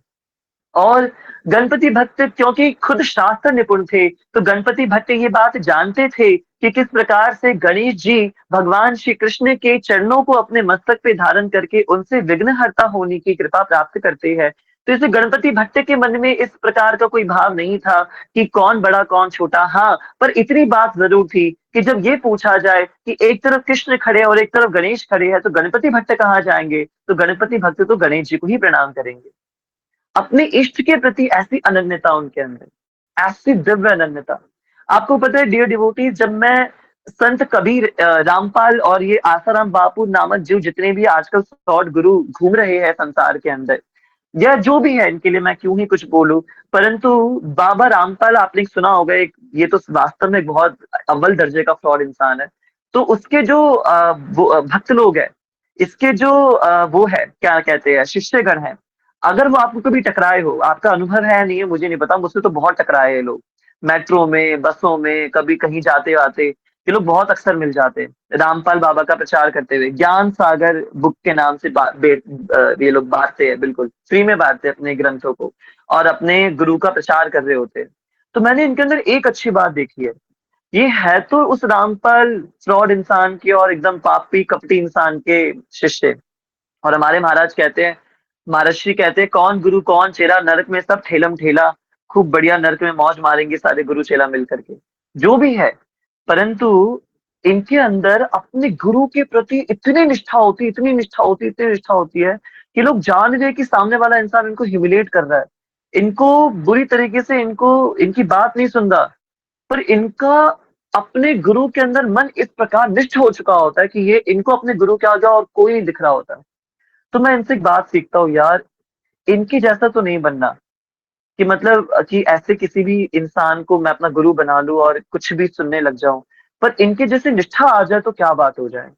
और गणपति भट्ट क्योंकि खुद शास्त्र निपुण थे, तो गणपति भट्ट ये बात जानते थे कि किस प्रकार से गणेश जी भगवान श्री कृष्ण के चरणों को अपने मस्तक पे धारण करके उनसे विघ्नहर्ता होने की कृपा प्राप्त करते हैं। तो इसे गणपति भट्ट के मन में इस प्रकार का कोई भाव नहीं था कि कौन बड़ा कौन छोटा। हाँ, पर इतनी बात जरूर थी कि जब ये पूछा जाए कि एक तरफ कृष्ण खड़े और एक तरफ गणेश खड़े हैं, तो गणपति भट्ट कहाँ जाएंगे? तो गणपति भट्ट तो गणेश जी को ही प्रणाम करेंगे। अपने इष्ट के प्रति ऐसी अनन्यता उनके अंदर, ऐसी दिव्य अनन्यता। आपको पता है डियर डिवोटीज, जब मैं संत कबीर, रामपाल और ये आसाराम बापू नामक जो जितने भी आजकल सौट गुरु घूम रहे हैं संसार के अंदर, या जो भी है, इनके लिए मैं क्यों ही कुछ बोलूं, परंतु बाबा रामपाल आपने सुना होगा, एक ये तो वास्तव में बहुत अव्वल दर्जे का फ्रॉड इंसान है। तो उसके जो भक्त लोग हैं, इसके जो वो है, क्या कहते हैं, शिष्यगण है, अगर वो आपको कभी टकराए हो, आपका अनुभव है नहीं है मुझे नहीं पता, मुझसे तो बहुत टकराए हैं लोग, मेट्रो में, बसों में, कभी कहीं जाते आते, ये लोग बहुत अक्सर मिल जाते हैं रामपाल बाबा का प्रचार करते हुए। ज्ञान सागर बुक के नाम से ये लोग बांटते हैं, बिल्कुल फ्री में बांटते हैं अपने ग्रंथों को, और अपने गुरु का प्रचार कर रहे होते हैं। तो मैंने इनके अंदर एक अच्छी बात देखी है, ये है तो उस रामपाल फ्रॉड इंसान के और एकदम पापी कपटी इंसान के शिष्य। और हमारे महाराज कहते हैं, महाराज श्री कहते हैं, कौन गुरु कौन चेला, नरक में सब ठेलम ठेला, खूब बढ़िया नरक में मौज मारेंगे सारे गुरु चेला मिलकर के, जो भी है। परंतु इनके अंदर अपने गुरु के प्रति इतनी निष्ठा होती, इतनी निष्ठा होती, इतनी निष्ठा होती है कि लोग जान रहे कि सामने वाला इंसान इनको ह्यूमिलेट कर रहा है, इनको बुरी तरीके से, इनको इनकी बात नहीं सुन रहा, पर इनका अपने गुरु के अंदर मन इस प्रकार निष्ठ हो चुका होता है कि ये इनको अपने गुरु के आगे और कोई नहीं दिख रहा होता। तो मैं इनसे एक बात सीखता हूँ यार, इनकी जैसा तो नहीं बनना, कि मतलब कि ऐसे किसी भी इंसान को मैं अपना गुरु बना लूं और कुछ भी सुनने लग जाऊं। पर इनके जैसे निष्ठा आ जाए तो क्या बात हो जाए,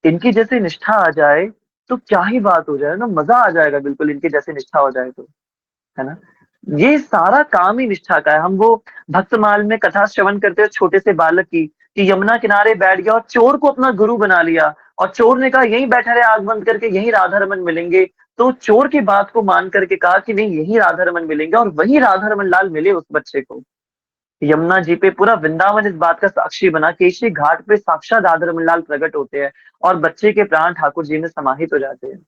इनकी जैसे निष्ठा आ जाए तो क्या ही बात हो जाए ना, मजा आ जाएगा बिल्कुल इनके जैसे निष्ठा हो जाए तो, है ना। ये सारा काम ही निष्ठा का है। हम वो भक्तमाल में कथा श्रवण करते हैं छोटे से बालक की, कि यमुना किनारे बैठ गया और चोर को अपना गुरु बना लिया, और चोर ने कहा यहीं बैठा रहे आग बंद करके, यहीं राधा रमन मिलेंगे। तो चोर की बात को मान करके कहा कि नहीं, यहीं राधा रमन मिलेंगे, और वही राधा रमन लाल मिले उस बच्चे को। यमुना जी पे पूरा वृंदावन इस बात का साक्षी बना, केशरी घाट पे साक्षात राधा रमन लाल प्रकट होते हैं, और बच्चे के प्राण ठाकुर जी में समाहित हो जाते हैं।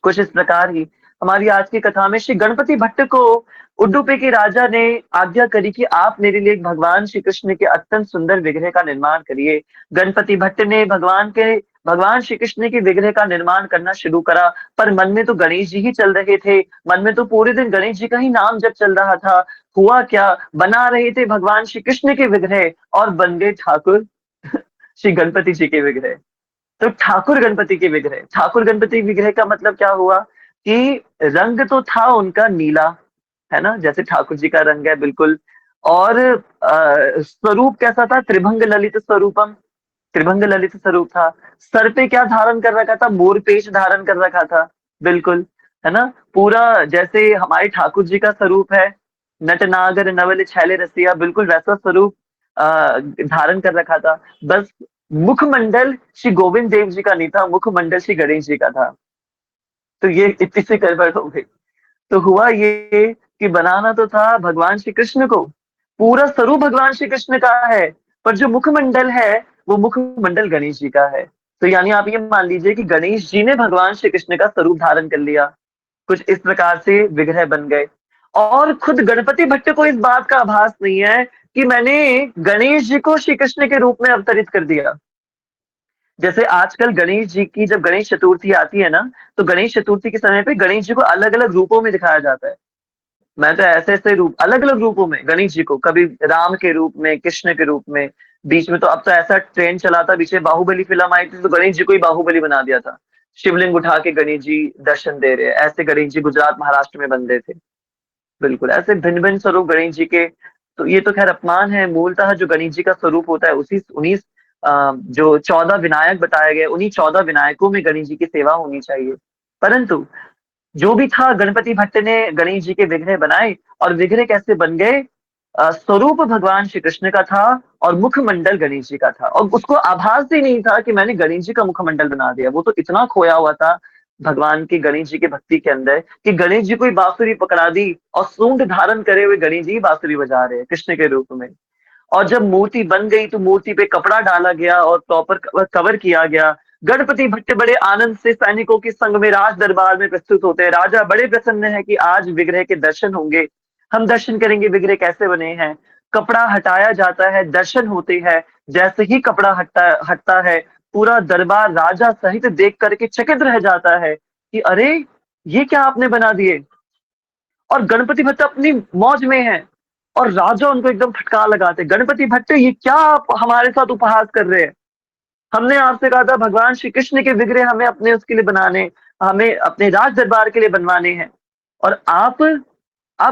कुछ इस प्रकार ही हमारी आज की कथा में श्री गणपति भट्ट को उडुपी के राजा ने आज्ञा करी कि आप मेरे लिए भगवान श्री कृष्ण के अत्यंत सुंदर विग्रह का निर्माण करिए। गणपति भट्ट ने भगवान श्री कृष्ण के विग्रह का निर्माण करना शुरू करा, पर मन में तो गणेश जी ही चल रहे थे। मन में तो पूरे दिन गणेश जी का ही नाम जब चल रहा था। हुआ क्या, बना रहे थे भगवान श्री कृष्ण के विग्रह, और बन गए ठाकुर श्री गणपति जी के विग्रह। तो ठाकुर गणपति के विग्रह, ठाकुर गणपति विग्रह का मतलब क्या हुआ कि रंग तो था उनका नीला, है ना, जैसे ठाकुर जी का रंग है बिल्कुल। और स्वरूप कैसा था, त्रिभंग ललित स्वरूपम, त्रिभंग ललित स्वरूप था। सर पे क्या धारण कर रखा था, मोरपेश धारण कर रखा था, बिल्कुल, है ना। पूरा जैसे हमारे ठाकुर जी का स्वरूप है, नटनागर नवल छैल रसिया, बिल्कुल वैसा स्वरूप धारण कर रखा था। बस मुखमंडल श्री गोविंद देव जी का नहीं था, मुखमंडल श्री गणेश जी का था। तो ये इतनी सी गड़बड़ हो गई। तो हुआ ये कि बनाना तो था भगवान श्री कृष्ण को, पूरा स्वरूप भगवान श्री कृष्ण का है, पर जो मुखमंडल है वो मुखमंडल गणेश जी का है। तो यानी आप ये मान लीजिए कि गणेश जी ने भगवान श्री कृष्ण का स्वरूप धारण कर लिया। कुछ इस प्रकार से विग्रह बन गए। और खुद गणपति भट्ट को इस बात का आभास नहीं है कि मैंने गणेश जी को श्री कृष्ण के रूप में अवतरित कर दिया। जैसे आजकल गणेश जी की जब गणेश चतुर्थी आती है ना, तो गणेश चतुर्थी के समय पे गणेश जी को अलग अलग रूपों में दिखाया जाता है। मैं तो ऐसे ऐसे रूप, अलग अलग रूपों में गणेश जी को, कभी राम के रूप में, कृष्ण के रूप में। बीच में तो अब तो ऐसा ट्रेंड चला था, पीछे बाहुबली फिल्म आई थी तो गणेश जी को ही बाहुबली बना दिया था। शिवलिंग उठा के गणेश जी दर्शन दे रहे हैं, ऐसे गणेश जी गुजरात महाराष्ट्र में बन रहे थे। बिल्कुल ऐसे भिन्न भिन्न स्वरूप गणेश जी के। तो ये तो खैर अपमान है। मूलतः जो गणेश जी का स्वरूप होता है उसी उन्हीं जो 14 विनायक बताए गए, उन्हीं 14 विनायकों में गणेश जी की सेवा होनी चाहिए। परंतु जो भी था, गणपति भट्ट ने गणेश जी के विग्रह बनाए। और विग्रह कैसे बन गए, स्वरूप भगवान श्री कृष्ण का था और मुखमंडल गणेश जी का था, और उसको आभास ही नहीं था कि मैंने गणेश जी का मुखमंडल बना दिया। वो तो इतना खोया हुआ था भगवान की, गणेश जी की भक्ति के अंदर, कि गणेश जी को ही बांसुरी पकड़ा दी, और सूंड धारण करे हुए गणेश जी बांसुरी बजा रहे हैं कृष्ण के रूप में। और जब मूर्ति बन गई तो मूर्ति पे कपड़ा डाला गया और प्रॉपर कवर किया गया। गणपति भट्ट बड़े आनंद से सैनिकों के संग में राज दरबार में प्रस्तुत होते हैं। राजा बड़े प्रसन्न है कि आज विग्रह के दर्शन होंगे, हम दर्शन करेंगे विग्रह कैसे बने हैं। कपड़ा हटाया जाता है, दर्शन होते हैं। जैसे ही कपड़ा हटता हटता है, पूरा दरबार राजा सहित देख करके चकित रह जाता है कि अरे ये क्या आपने बना दिए। और गणपति भट्ट अपनी मौज में है, और राजा उनको एकदम फटकार लगाते, गणपति भट्ट ये क्या आप हमारे साथ उपहास कर रहे हैं। हमने आपसे कहा था भगवान श्री कृष्ण के विग्रह हमें अपने उसके लिए बनाने, हमें अपने राज दरबार के लिए बनवाने हैं, और आप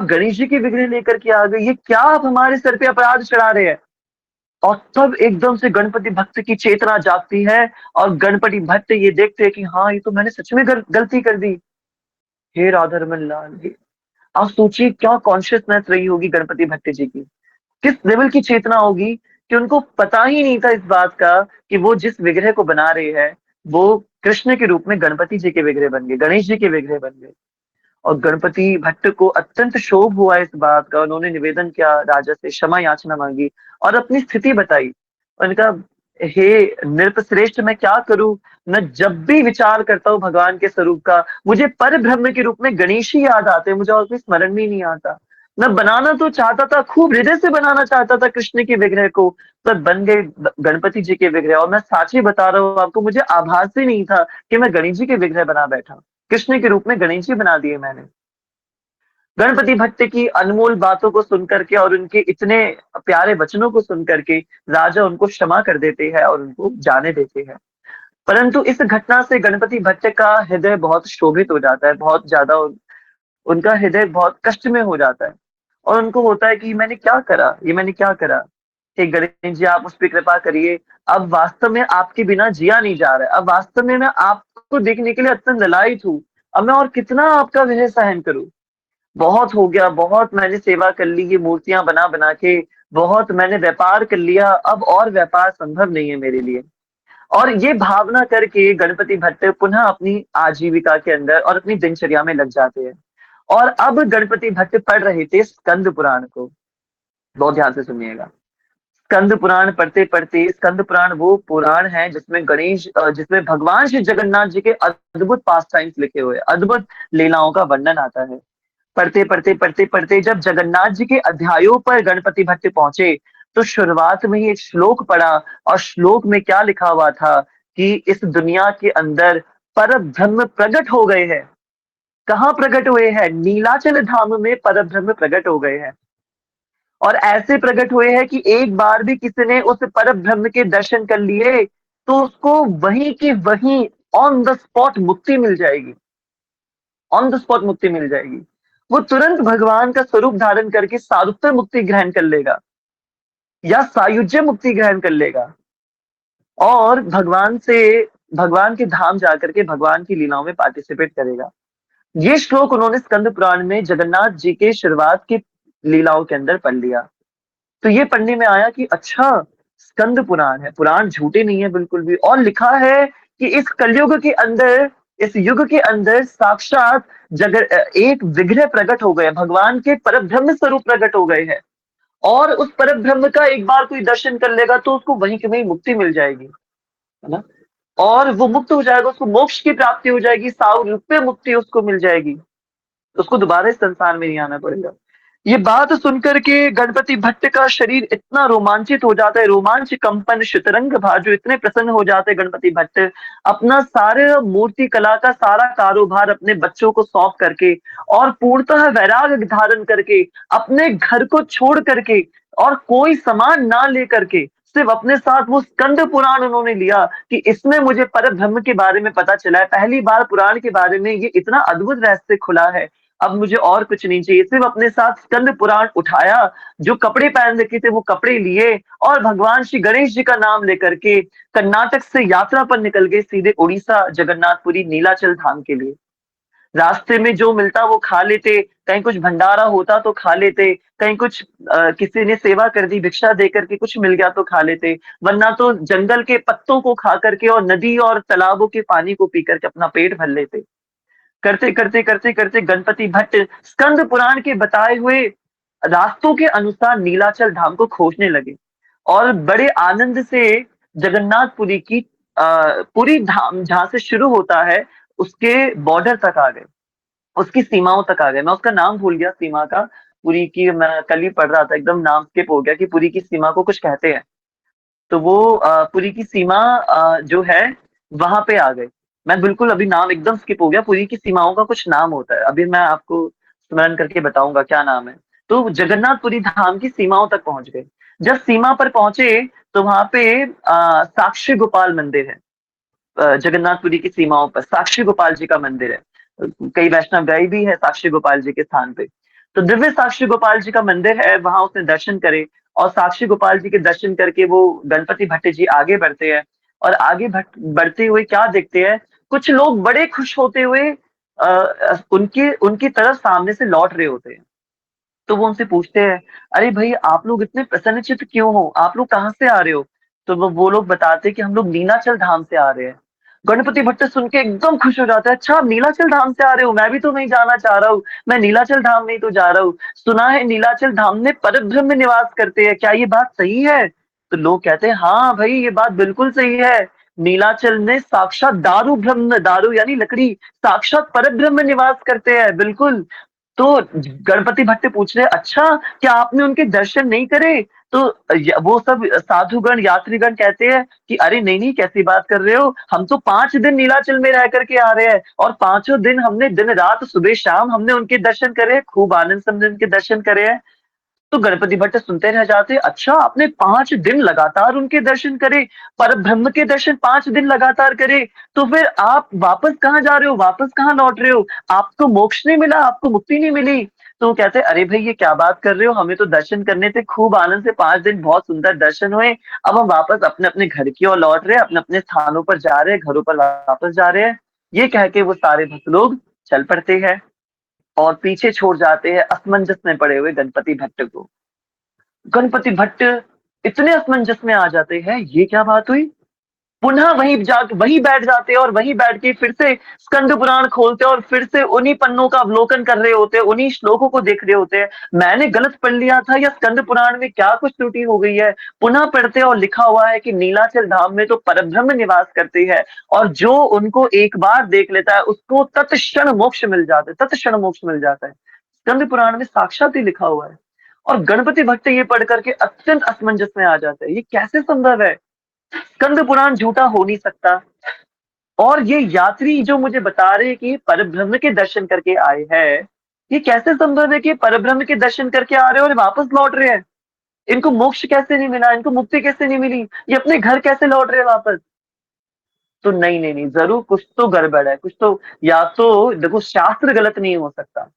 गणेश जी के विग्रह लेकर के आ गए, ये क्या आप हमारे सर पे अपराध चढ़ा रहे हैं। और तब एकदम से गणपति भक्त की चेतना जागती है, और गणपति भट्ट ये देखते हैं कि हाँ ये तो मैंने सच में गलती कर दी। हे राधा रमन लाल, आप सोचिए क्या कॉन्शियसनेस रही होगी गणपति भट्ट जी की, किस लेवल की चेतना होगी, कि उनको पता ही नहीं था इस बात का कि वो जिस विग्रह को बना रहे हैं वो कृष्ण के रूप में गणपति जी के विग्रह बन गए, गणेश जी के विग्रह बन गए। और गणपति भट्ट को अत्यंत क्षोभ हुआ इस बात का। उन्होंने निवेदन किया, राजा से क्षमा याचना मांगी और अपनी स्थिति बताई। उनका, हे नृपश्रेष्ठ मैं क्या करूं, मैं जब भी विचार करता हूँ भगवान के स्वरूप का, मुझे पर ब्रह्म के रूप में गणेश ही याद आते हैं, मुझे और कोई स्मरण में ही नहीं आता। मैं बनाना तो चाहता था, खूब हृदय से बनाना चाहता था कृष्ण के विग्रह को, पर बन गए गणपति जी के विग्रह। और मैं साची बता रहा हूँ आपको, मुझे आभास ही नहीं था कि मैं गणेश जी के विग्रह बना बैठा, कृष्ण के रूप में गणेश जी बना दिए मैंने। गणपति भट्ट की अनमोल बातों को सुनकर के और उनके इतने प्यारे वचनों को सुनकर के राजा उनको क्षमा कर देते हैं और उनको जाने देते हैं। परंतु इस घटना से गणपति भट्ट का हृदय बहुत शोभित हो जाता है, बहुत ज्यादा उनका हृदय बहुत कष्ट में हो जाता है। और उनको होता है कि मैंने क्या करा, ये मैंने क्या करा। हे गणेश जी आप उस पर कृपा करिए, अब वास्तव में आपके बिना जिया नहीं जा रहा है, अब वास्तव में मैं आपको देखने के लिए अत्यंत ललायित हूँ, अब मैं और कितना आपका विरह सहन करूं। बहुत हो गया, बहुत मैंने सेवा कर ली ये मूर्तियां बना बना के, बहुत मैंने व्यापार कर लिया, अब और व्यापार संभव नहीं है मेरे लिए। और ये भावना करके गणपति भट्ट पुनः अपनी आजीविका के अंदर और अपनी दिनचर्या में लग जाते हैं। और अब गणपति भट्ट पढ़ रहे थे स्कंद पुराण को। बहुत ध्यान से सुनिएगा। स्कंद पुराण पढ़ते पढ़ते, स्कंद पुराण वो पुराण है जिसमें जिसमें भगवान श्री जगन्नाथ जी के अद्भुत पास टाइम्स लिखे हुए, अद्भुत लीलाओं का वर्णन आता है। पढ़ते पढ़ते पढ़ते पढ़ते जब जगन्नाथ जी के अध्यायों पर गणपति भट्ट पहुंचे, तो शुरुआत में ही एक श्लोक पढ़ा, और श्लोक में क्या लिखा हुआ था कि इस दुनिया के अंदर पर ब्रह्म प्रकट हो गए हैं। कहाँ प्रकट हुए हैं? नीलाचल धाम में पर ब्रह्म प्रकट हो गए हैं। और ऐसे प्रकट हुए हैं कि एक बार भी किसी ने उस पर ब्रह्म के दर्शन कर लिए तो उसको वहीं की वहीं ऑन द स्पॉट मुक्ति मिल जाएगी, ऑन द स्पॉट मुक्ति मिल जाएगी। वो तुरंत भगवान का स्वरूप धारण करके सारूप्य मुक्ति ग्रहण कर लेगा या सायुज्य मुक्ति ग्रहण कर लेगा, और भगवान के धाम जाकर के भगवान की लीलाओं में पार्टिसिपेट करेगा। ये श्लोक उन्होंने स्कंद पुराण में जगन्नाथ जी के शुरुआत की लीलाओं के अंदर पढ़ लिया। तो ये पढ़ने में आया कि अच्छा, स्कंद पुराण है, पुराण झूठे नहीं है बिल्कुल भी, और लिखा है कि इस कलयुग के अंदर, इस युग के अंदर साक्षात एक विग्रह प्रकट हो गए, भगवान के परब्रह्म स्वरूप प्रकट हो गए हैं। और उस परब्रह्म का एक बार कोई दर्शन कर लेगा तो उसको वहीं की वहीं मुक्ति मिल जाएगी, है ना। और वो मुक्त हो जाएगा, उसको मोक्ष की प्राप्ति हो जाएगी, सारूप्य मुक्ति उसको मिल जाएगी, उसको दोबारा इस संसार में नहीं आना पड़ेगा। ये बात सुनकर के गणपति भट्ट का शरीर इतना रोमांचित हो जाता है, रोमांच कंपन शतरंग भाजो, इतने प्रसन्न हो जाते हैं गणपति भट्ट, अपना सारे मूर्ति कला का सारा कारोबार अपने बच्चों को सौंप करके और पूर्णतः वैराग्य धारण करके अपने घर को छोड़ करके और कोई सामान ना लेकर के सिर्फ अपने साथ वो स्कंद पुराण उन्होंने लिया कि इसमें मुझे पर ब्रह्म के बारे में पता चला है, पहली बार पुराण के बारे में ये इतना अद्भुत रहस्य खुला है, अब मुझे और कुछ नहीं चाहिए। सिर्फ अपने साथ स्कंद पुराण उठाया, जो कपड़े पहन रखे थे वो कपड़े लिए, और भगवान श्री गणेश जी का नाम लेकर के कर्नाटक से यात्रा पर निकल गए सीधे उड़ीसा जगन्नाथपुरी नीलाचल धाम के लिए। रास्ते में जो मिलता वो खा लेते, कहीं कुछ भंडारा होता तो खा लेते, कहीं कुछ किसी ने सेवा कर दी भिक्षा दे करके कुछ मिल गया तो खा लेते, वरना तो जंगल के पत्तों को खा करके और नदी और तालाबों के पानी को पी करके अपना पेट भर लेते। करते करते करते करते गणपति भट्ट स्कंद पुराण के बताए हुए रास्तों के अनुसार नीलाचल धाम को खोजने लगे, और बड़े आनंद से जगन्नाथपुरी की पुरी धाम जहां से शुरू होता है उसके बॉर्डर तक आ गए, उसकी सीमाओं तक आ गए। मैं उसका नाम भूल गया सीमा का, पुरी की, मैं कल ही पढ़ रहा था, एकदम नाम स्किप हो गया कि पुरी की सीमा को कुछ कहते हैं। तो वो पुरी की सीमा जो है वहां पे आ गए। मैं बिल्कुल अभी नाम एकदम स्किप हो गया, पुरी की सीमाओं का कुछ नाम होता है, अभी मैं आपको स्मरण करके बताऊंगा क्या नाम है। तो जगन्नाथपुरी धाम की सीमाओं तक पहुंच गए। जब सीमा पर पहुंचे तो वहां पे साक्षी गोपाल मंदिर है। जगन्नाथपुरी की सीमाओं पर साक्षी गोपाल जी का मंदिर है, कई वैष्णव गए भी है साक्षी गोपाल जी के स्थान पे। तो दिव्य साक्षी गोपाल जी का मंदिर है, वहां उसने दर्शन करे, और साक्षी गोपाल जी के दर्शन करके वो गणपति भट्ट जी आगे बढ़ते हैं। और आगे बढ़ते हुए क्या देखते हैं, कुछ लोग बड़े खुश होते हुए उनकी उनकी तरफ सामने से लौट रहे होते हैं। तो वो उनसे पूछते हैं, अरे भाई आप लोग इतने प्रसन्नचित्त क्यों हो, आप लोग कहाँ से आ रहे हो? तो वो लोग बताते हैं कि हम लोग नीलाचल धाम से आ रहे हैं। गणपति भट्ट सुन के एकदम खुश हो जाता है, अच्छा आप नीलाचल धाम से आ रहे हो, मैं भी तो वहीं जाना चाह रहा हूँ, मैं नीलाचल धाम में ही तो जा रहा हूँ, सुना है नीलाचल धाम में परब्रह्म निवास करते हैं, क्या ये बात सही है? तो लोग कहते हैं हाँ भाई ये बात बिल्कुल सही है, नीलाचल में साक्षात दारू ब्रह्म, दारू यानी लकड़ी, साक्षात परब्रह्म निवास करते हैं, बिल्कुल। तो गणपति भट्ट पूछ रहे, अच्छा क्या आपने उनके दर्शन नहीं करे? तो वो सब साधुगण यात्रीगण कहते हैं कि अरे नहीं नहीं कैसी बात कर रहे हो, हम तो 5 दिन नीलाचल में रह करके आ रहे हैं, और पांचों दिन हमने दिन रात सुबह शाम हमने उनके दर्शन करे, खूब आनंद से हमने उनके दर्शन करे हैं। तो गणपति भट्ट सुनते रह जाते, अच्छा आपने 5 दिन लगातार उनके दर्शन करे, पर ब्रह्म के दर्शन 5 दिन लगातार करे, तो फिर आप वापस कहाँ जा रहे हो, वापस कहाँ लौट रहे हो, आपको मोक्ष नहीं मिला, आपको मुक्ति नहीं मिली? तो कहते हैं, अरे भाई ये क्या बात कर रहे हो, हमें तो दर्शन करने थे खूब आनंद से, 5 दिन बहुत सुंदर दर्शन हुए, अब हम वापस अपने अपने घर की ओर लौट रहे हैं, अपने अपने स्थानों पर जा रहे हैं, घरों पर वापस जा रहे हैं। ये कह के वो सारे भक्त लोग चल पड़ते हैं और पीछे छोड़ जाते हैं असमंजस में पड़े हुए गणपति भट्ट को। गणपति भट्ट इतने असमंजस में आ जाते हैं, ये क्या बात हुई, पुनः वहीं बैठ जाते हैं और वहीं बैठ के फिर से स्कंद पुराण खोलते हैं और फिर से उन्हीं पन्नों का अवलोकन कर रहे होते हैं, उन्हीं श्लोकों को देख रहे होते हैं। मैंने गलत पढ़ लिया था या स्कंद पुराण में क्या कुछ त्रुटि हो गई है। पुनः पढ़ते हैं और लिखा हुआ है कि नीलाचल धाम में तो परब्रह्म निवास करते हैं और जो उनको एक बार देख लेता है उसको तत्क्षण मोक्ष मिल जाता है, तत्क्षण मोक्ष मिल जाता है। स्कंद पुराण में साक्षात ही लिखा हुआ है। और गणपति भट्ट ये पढ़ करके अत्यंत असमंजस में आ जाता है, ये कैसे संभव है, स्कंद पुराण झूठा हो नहीं सकता। और ये यात्री जो मुझे बता रहे हैं कि परब्रह्म के दर्शन करके आए हैं, ये कैसे संभव है कि परब्रह्म के दर्शन करके आ रहे हैं और वापस लौट रहे हैं, इनको मोक्ष कैसे नहीं मिला, इनको मुक्ति कैसे नहीं मिली, ये अपने घर कैसे लौट रहे हैं वापस। तो नहीं नहीं नहीं, जरूर कुछ तो गड़बड़ है, कुछ तो, या तो देखो शास्त्र गलत नहीं हो सकता,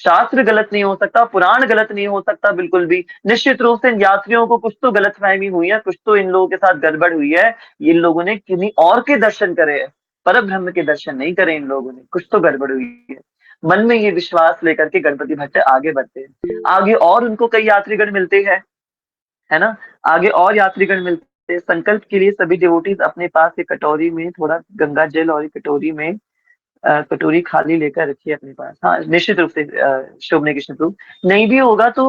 शास्त्र गलत नहीं हो सकता, पुराण गलत नहीं हो सकता बिल्कुल भी। निश्चित रूप से इन यात्रियों को कुछ तो गलतफहमी हुई है, कुछ तो इन लोगों के साथ गड़बड़ हुई है। इन लोगों ने किन्हीं और के दर्शन करे हैं, परब्रह्म के दर्शन नहीं करे इन लोगों ने, कुछ तो गड़बड़ हुई है। मन में ये विश्वास लेकर के गणपति भट्ट आगे बढ़ते हैं। आगे और उनको कई यात्रीगण मिलते हैं, है ना, आगे और यात्रीगण मिलते हैं। संकल्प के लिए सभी डिवोटीज अपने पास एक कटोरी में थोड़ा गंगा जल और एक कटोरी में कटोरी खाली लेकर रखिए अपने पास। हाँ निश्चित रूप से शोभने कृष्ण प्रभु, नहीं भी होगा तो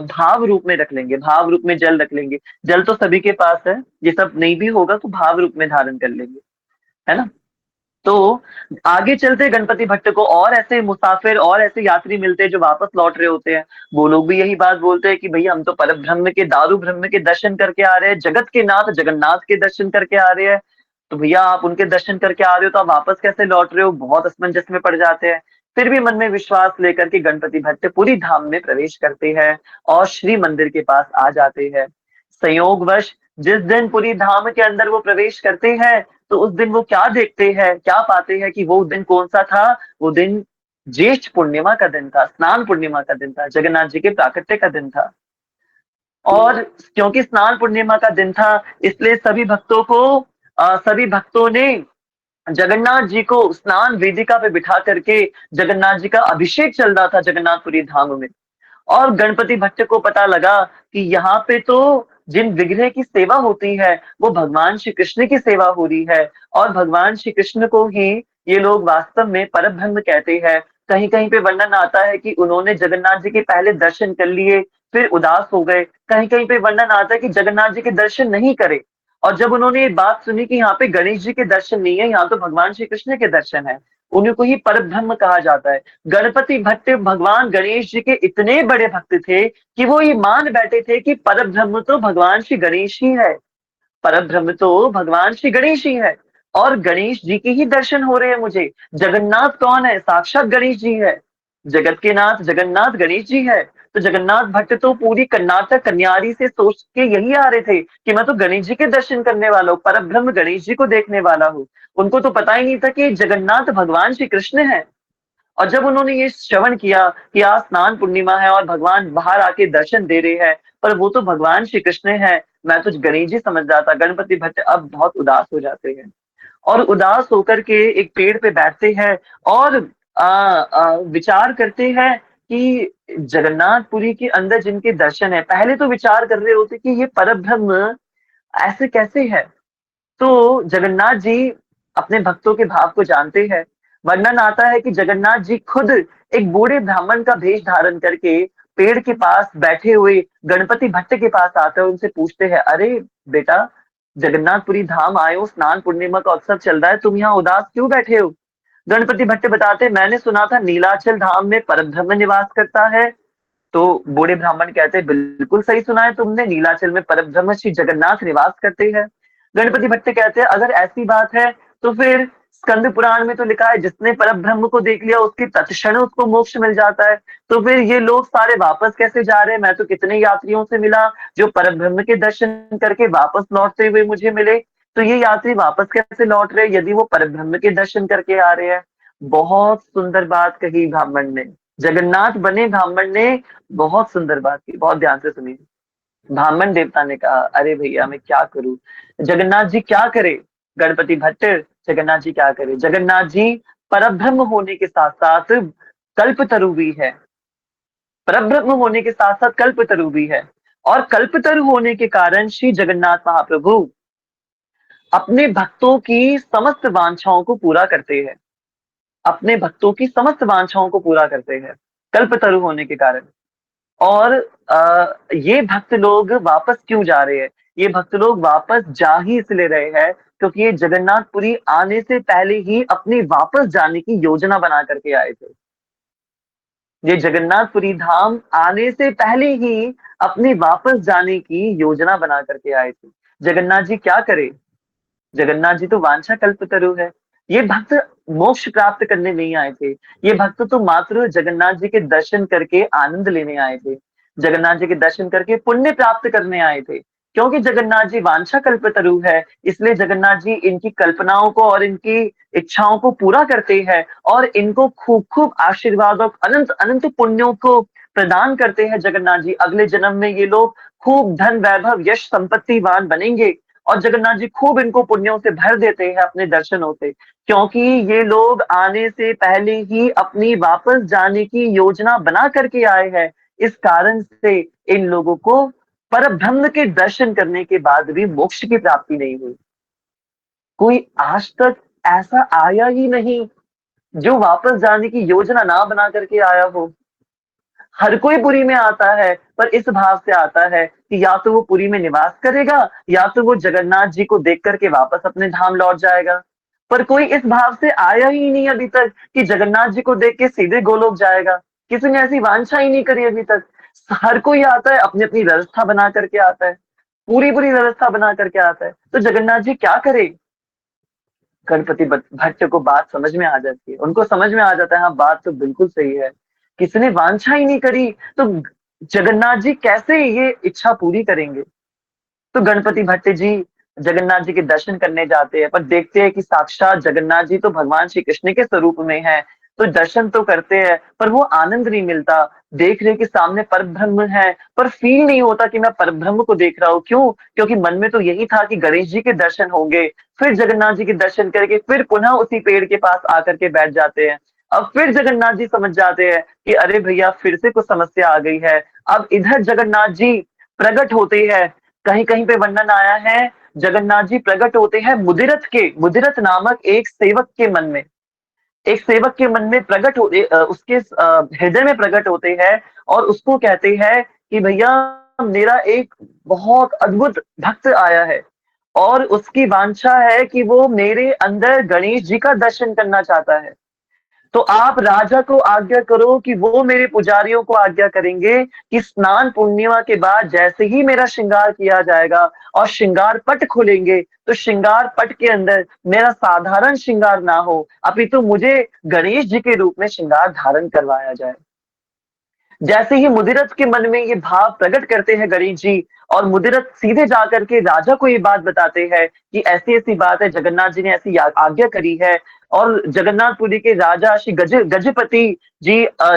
भाव रूप में रख लेंगे, भाव रूप में जल रख लेंगे, जल तो सभी के पास है, ये सब नहीं भी होगा तो भाव रूप में धारण कर लेंगे, है ना। तो आगे चलते गणपति भट्ट को और ऐसे मुसाफिर और ऐसे यात्री मिलते हैं जो वापस लौट रहे होते हैं। वो लोग भी यही बात बोलते हैं कि भैया हम तो परम ब्रह्म के, दारू ब्रह्म के दर्शन करके आ रहे हैं, जगत के नाथ जगन्नाथ के दर्शन करके आ रहे हैं, तो भैया आप उनके दर्शन करके आ रहे हो तो आप वापस कैसे लौट रहे हो, बहुत असमंजस में पड़ जाते हैं। फिर भी मन में विश्वास लेकर के गणपति भट्ट पूरी धाम में प्रवेश करते हैं और श्री मंदिर के पास आ जाते हैं। संयोगवश जिस दिन पूरी धाम के अंदर वो प्रवेश करते हैं तो उस दिन वो क्या देखते हैं, क्या पाते हैं कि वो दिन कौन सा था, वो दिन ज्येष्ठ पूर्णिमा का दिन था, स्नान पूर्णिमा का दिन था, जगन्नाथ जी के प्राकट्य का दिन था। और क्योंकि स्नान पूर्णिमा का दिन था इसलिए सभी भक्तों ने जगन्नाथ जी को स्नान वेदिका पे बिठा करके जगन्नाथ जी का अभिषेक चल रहा था जगन्नाथपुरी धाम में। और गणपति भट्ट को पता लगा कि यहाँ पे तो जिन विग्रह की सेवा होती है वो भगवान श्री कृष्ण की सेवा हो रही है और भगवान श्री कृष्ण को ही ये लोग वास्तव में परब्रह्म कहते हैं। कहीं कहीं पे वर्णन आता है कि उन्होंने जगन्नाथ जी के पहले दर्शन कर लिए फिर उदास हो गए, कहीं कहीं पे वर्णन आता है कि जगन्नाथ जी के दर्शन नहीं करे और जब उन्होंने ये बात सुनी कि यहाँ पे गणेश जी के दर्शन नहीं है, यहाँ तो भगवान श्री कृष्ण के दर्शन है, उन्हीं को ही परब्रह्म कहा जाता है। गणपति भट्ट भगवान गणेश जी के इतने बड़े भक्त थे कि वो ये मान बैठे थे कि परब्रह्म तो भगवान श्री गणेश ही है, परब्रह्म तो भगवान श्री गणेश ही है और गणेश जी के ही दर्शन हो रहे हैं मुझे। जगन्नाथ कौन है, साक्षात गणेश जी है, जगत के नाथ जगन्नाथ गणेश जी है। तो जगन्नाथ भट्ट तो पूरी कर्नाटक कन्यारी से सोच के यही आ रहे थे कि मैं तो गणेश जी के दर्शन करने वाला हूँ, परब्रह्म गणेश जी को देखने वाला हूँ। उनको तो पता ही नहीं था कि जगन्नाथ भगवान श्री कृष्ण है। और जब उन्होंने ये श्रवण किया कि आज स्नान पूर्णिमा है और भगवान बाहर आके दर्शन दे रहे हैं पर वो तो भगवान श्री कृष्ण है, मैं तो गणेश जी समझ रहा था, गणपति भट्ट अब बहुत उदास हो जाते हैं और उदास होकर के एक पेड़ पे बैठते हैं और विचार करते हैं कि जगन्नाथपुरी के अंदर जिनके दर्शन है, पहले तो विचार कर रहे होते कि ये परब्रह्म ऐसे कैसे है। तो जगन्नाथ जी अपने भक्तों के भाव को जानते हैं। वर्णन आता है कि जगन्नाथ जी खुद एक बूढ़े ब्राह्मण का भेष धारण करके पेड़ के पास बैठे हुए गणपति भट्ट के पास आते हैं, उनसे पूछते हैं, अरे बेटा जगन्नाथपुरी धाम आए हो, स्नान पूर्णिमा का उत्सव चल रहा है, तुम यहाँ उदास क्यों बैठे हो। गणपति भट्ट बताते, मैंने सुना था नीलाचल धाम में परब्रह्म निवास करता है। तो बूढ़े ब्राह्मण कहते, बिल्कुल सही सुना है तुमने, नीलाचल में परब्रह्म श्री जगन्नाथ निवास करते हैं। गणपति भट्ट कहते हैं, अगर ऐसी बात है तो फिर स्कंद पुराण में तो लिखा है जिसने परब्रह्म को देख लिया उसकी तत्क्षण उसको मोक्ष मिल जाता है। तो फिर ये लोग सारे वापस कैसे जा रहे हैं, मैं तो कितने यात्रियों से मिला जो परब्रह्म के दर्शन करके वापस लौटते हुए मुझे मिले, तो ये यात्री वापस कैसे लौट रहे यदि वो परब्रह्म के दर्शन करके आ रहे हैं। बहुत सुंदर बात कही ब्राह्मण ने, जगन्नाथ बने ब्राह्मण ने बहुत सुंदर बात की, बहुत ध्यान से सुनिए। ब्राह्मण देवता ने कहा, अरे भैया मैं क्या करूं, जगन्नाथ जी क्या करे। गणपति भट्ट, जगन्नाथ जी क्या करे। जगन्नाथ जी परब्रह्म होने के साथ साथ कल्पतरु भी है। परब्रह्म होने के साथ साथ कल्पतरु भी है। और कल्पतरु होने के कारण श्री जगन्नाथ महाप्रभु अपने भक्तों की समस्त वांछाओं को पूरा करते हैं। अपने भक्तों की समस्त वांछाओं को पूरा करते हैं कल्पतरु होने के कारण। और ये भक्त लोग वापस क्यों जा रहे हैं। ये भक्त लोग वापस जा ही इसलिए रहे हैं क्योंकि ये जगन्नाथपुरी आने से पहले ही अपनी वापस जाने की योजना बना करके आए थे। ये जगन्नाथपुरी धाम आने से पहले ही अपनी वापस जाने की योजना बना करके आए थे। जगन्नाथ जी क्या करे। जगन्नाथ जी तो वांछा कल्पतरु है। ये भक्त मोक्ष प्राप्त करने नहीं आए थे। ये भक्त तो मात्र जगन्नाथ जी के दर्शन करके आनंद लेने आए थे। जगन्नाथ जी के दर्शन करके पुण्य प्राप्त करने आए थे। क्योंकि जगन्नाथ जी वांछा कल्पतरु है, इसलिए जगन्नाथ जी इनकी कल्पनाओं को और इनकी इच्छाओं को पूरा करते हैं और इनको खूब खूब आशीर्वाद और अनंत अनंत पुण्यों को प्रदान करते हैं। जगन्नाथ जी अगले जन्म में ये लोग खूब धन वैभव यश संपत्तिवान बनेंगे और जगन्नाथ जी खूब इनको पुण्यों से भर देते हैं अपने दर्शनों से। क्योंकि ये लोग आने से पहले ही अपनी वापस जाने की योजना बना करके आए हैं। इस कारण से इन लोगों को परब्रह्म के दर्शन करने के बाद भी मोक्ष की प्राप्ति नहीं हुई। कोई आज तक ऐसा आया ही नहीं जो वापस जाने की योजना ना बना करके आया हो। हर कोई पुरी में आता है, पर इस भाव से आता है कि या तो वो पुरी में निवास करेगा या तो वो जगन्नाथ जी को देख करके वापस अपने धाम लौट जाएगा। पर कोई इस भाव से आया ही नहीं अभी तक कि जगन्नाथ जी को देख के सीधे गोलोक जाएगा। किसी ने ऐसी वांछा ही नहीं करी अभी तक। हर कोई आता है अपनी अपनी व्यवस्था बना करके आता है, पूरी पूरी व्यवस्था बना करके आता है। तो जगन्नाथ जी क्या करे। गणपति भट्ट को बात समझ में आ जाती है, उनको समझ में आ जाता है हाँ बात तो बिल्कुल सही है। किसी ने वांछा ही नहीं करी तो जगन्नाथ जी कैसे ये इच्छा पूरी करेंगे। तो गणपति भट्ट जी जगन्नाथ जी के दर्शन करने जाते हैं, पर देखते हैं कि साक्षात जगन्नाथ जी तो भगवान श्री कृष्ण के स्वरूप में है। तो दर्शन तो करते हैं पर वो आनंद नहीं मिलता। देख रहे कि सामने परब्रह्म है पर फील नहीं होता कि मैं परब्रह्म को देख रहा हूँ। क्यों, क्योंकि मन में तो यही था कि गणेश जी के दर्शन होंगे, फिर जगन्नाथ जी के दर्शन करके फिर पुनः उसी पेड़ के पास आकर के बैठ जाते हैं। अब फिर जगन्नाथ जी समझ जाते हैं कि अरे भैया फिर से कुछ समस्या आ गई है। अब इधर जगन्नाथ जी प्रकट होते हैं। कहीं कहीं पे वर्णन आया है जगन्नाथ जी प्रकट होते हैं मुदिरथ के, मुदिरथ नामक एक सेवक के मन में। एक सेवक के मन में प्रकट होते, उसके हृदय में प्रकट होते हैं और उसको कहते हैं कि भैया मेरा एक बहुत अद्भुत भक्त आया है और उसकी वांछा है कि वो मेरे अंदर गणेश जी का दर्शन करना चाहता है। तो आप राजा को आज्ञा करो कि वो मेरे पुजारियों को आज्ञा करेंगे कि स्नान पूर्णिमा के बाद जैसे ही मेरा श्रृंगार किया जाएगा और श्रृंगार पट खोलेंगे तो श्रृंगार पट के अंदर मेरा साधारण श्रृंगार ना हो, अपितु मुझे गणेश जी के रूप में श्रृंगार धारण करवाया जाए। जैसे ही मुदिरथ के मन में ये भाव प्रकट करते हैं गणेश जी और मुदिरथ सीधे जाकर के राजा को ये बात बताते हैं कि ऐसी ऐसी बात है, जगन्नाथ जी ने ऐसी आज्ञा करी है। और जगन्नाथपुरी के राजा श्री गजपति जी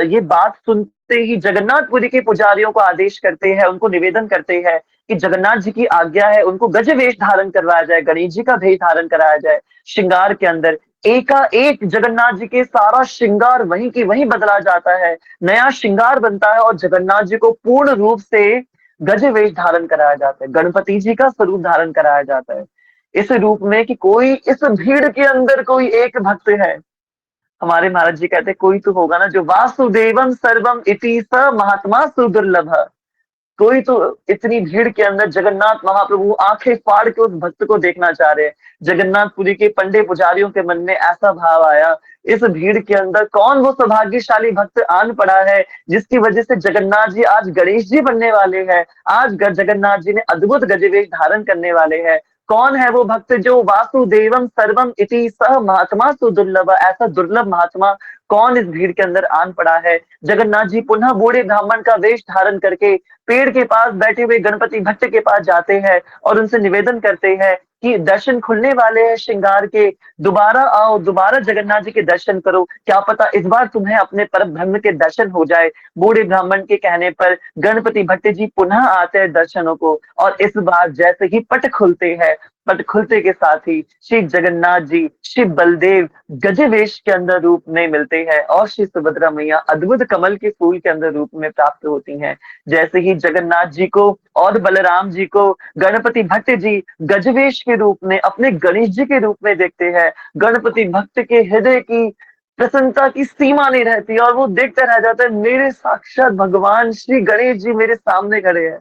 ये बात सुनते ही जगन्नाथपुरी के पुजारियों को आदेश करते हैं, उनको निवेदन करते हैं कि जगन्नाथ जी की आज्ञा है उनको गज वेश धारण करवाया जाए, गणेश जी का भेष धारण कराया जाए। श्रृंगार के अंदर एकाएक जगन्नाथ जी के सारा श्रृंगार वहीं की वहीं बदला जाता है, नया श्रृंगार बनता है और जगन्नाथ जी को पूर्ण रूप से गज वेश धारण कराया जाता है, गणपति जी का स्वरूप धारण कराया जाता है। इस रूप में कि कोई इस भीड़ के अंदर कोई एक भक्त है। हमारे महाराज जी कहते कोई तो होगा ना जो वासुदेवम सर्वम इति स महात्मा सुदुर्लभ। कोई तो इतनी भीड़ के अंदर जगन्नाथ महाप्रभु आंखें फाड़ के उस भक्त को देखना चाह रहे हैं। जगन्नाथपुरी के पंडे पुजारियों के मन में ऐसा भाव आया, इस भीड़ के अंदर कौन वो सौभाग्यशाली भक्त आन पड़ा है जिसकी वजह से जगन्नाथ जी आज गणेश जी बनने वाले हैं, आज जगन्नाथ जी ने अद्भुत गजवेश धारण करने वाले हैं। कौन है वो भक्त जो वासुदेवम सर्वम इति सह महात्मा सुदुर्लभ, ऐसा दुर्लभ महात्मा कौन इस भीड़ के अंदर आन पड़ा है। जगन्नाथ जी पुनः बूढ़े ब्राह्मण का वेश धारण करके पेड़ के पास बैठे हुए गणपति भट्ट के पास जाते हैं और उनसे निवेदन करते हैं कि दर्शन खुलने वाले हैं श्रृंगार के, दोबारा आओ, दोबारा जगन्नाथ जी के दर्शन करो, क्या पता इस बार तुम्हें अपने परम ब्रह्म के दर्शन हो जाए। बूढ़े ब्राह्मण के कहने पर गणपति भट्ट जी पुनः आते हैं दर्शनों को, और इस बार जैसे ही पट खुलते हैं, पट खुलते के साथ ही श्री जगन्नाथ जी श्री बलदेव गजवेश के अंदर रूप में मिलते हैं, और श्री सुभद्रा मैया अद्भुत कमल के फूल के अंदर रूप में प्राप्त होती हैं। जैसे ही जगन्नाथ जी को और बलराम जी को गणपति भट्ट जी गजवेश के रूप में अपने गणेश जी के रूप में देखते हैं, गणपति भक्त के हृदय की प्रसन्नता की सीमा नहीं रहती, और वो देखते रह जाते हैं, मेरे साक्षात भगवान श्री गणेश जी मेरे सामने खड़े हैं,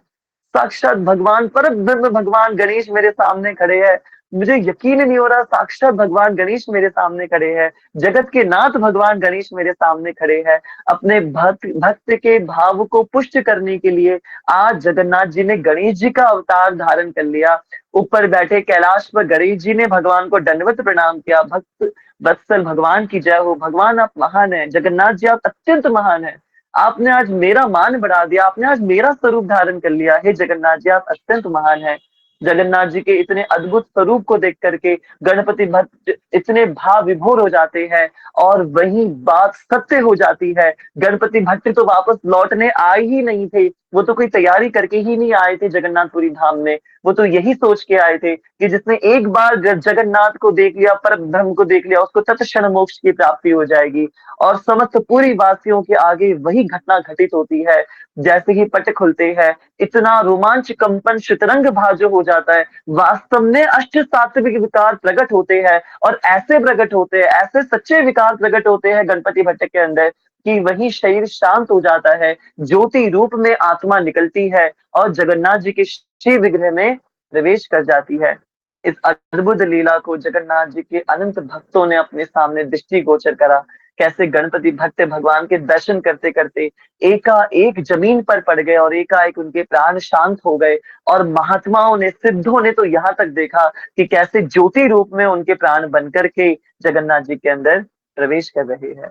साक्षात भगवान परम ब्रह्म भगवान गणेश मेरे सामने खड़े हैं, मुझे यकीन नहीं हो रहा, साक्षात भगवान गणेश मेरे सामने खड़े हैं, जगत के नाथ भगवान गणेश मेरे सामने खड़े हैं। अपने भक्त भक्त के भाव को पुष्ट करने के लिए आज जगन्नाथ जी ने गणेश जी का अवतार धारण कर लिया। ऊपर बैठे कैलाश पर गणेश जी ने भगवान को दंडवत प्रणाम किया, भक्त वत्सल भगवान की जय हो, भगवान आप महान है, जगन्नाथ जी आप अत्यंत महान है, आपने आज मेरा मान बढ़ा दिया, आपने आज मेरा स्वरूप धारण कर लिया, हे जगन्नाथ जी आप अत्यंत महान है। जगन्नाथ जी के इतने अद्भुत स्वरूप को देख करके गणपति भक्त इतने भाव विभोर हो जाते हैं, और वही बात सत्य हो जाती है। गणपति भट्ट तो वापस लौटने आए ही नहीं थे, वो तो कोई तैयारी करके ही नहीं आए थे जगन्नाथपुरी धाम में, वो तो यही सोच के आए थे कि जिसने एक बार जगन्नाथ को देख लिया, पर ब्रह्म को देख लिया, उसको तत्क्षण मोक्ष की प्राप्ति हो जाएगी। और समस्त पूरी वासियों के आगे वही घटना घटित होती है। जैसे ही पट खुलते हैं, इतना रोमांच कंपन शतरंग भाजो हो जाता है, वास्तव में अष्ट सात्विक विकार प्रकट होते हैं, और ऐसे प्रकट होते हैं, ऐसे सच्चे विकार प्रकट होते हैं गणपति भट्ट के अंदर कि वही शरीर शांत हो जाता है, ज्योति रूप में आत्मा निकलती है, और जगन्नाथ जी के श्री विग्रह में प्रवेश कर जाती है। इस अद्भुत लीला को जगन्नाथ जी के अनंत भक्तों ने अपने सामने दृष्टिगोचर करा, कैसे गणपति भक्त भगवान के दर्शन करते करते एकाएक जमीन पर पड़ गए, और एकाएक उनके प्राण शांत हो गए। और महात्माओं ने, सिद्धों ने तो यहाँ तक देखा कि कैसे ज्योति रूप में उनके प्राण बनकर के जगन्नाथ जी के अंदर प्रवेश कर रहे हैं।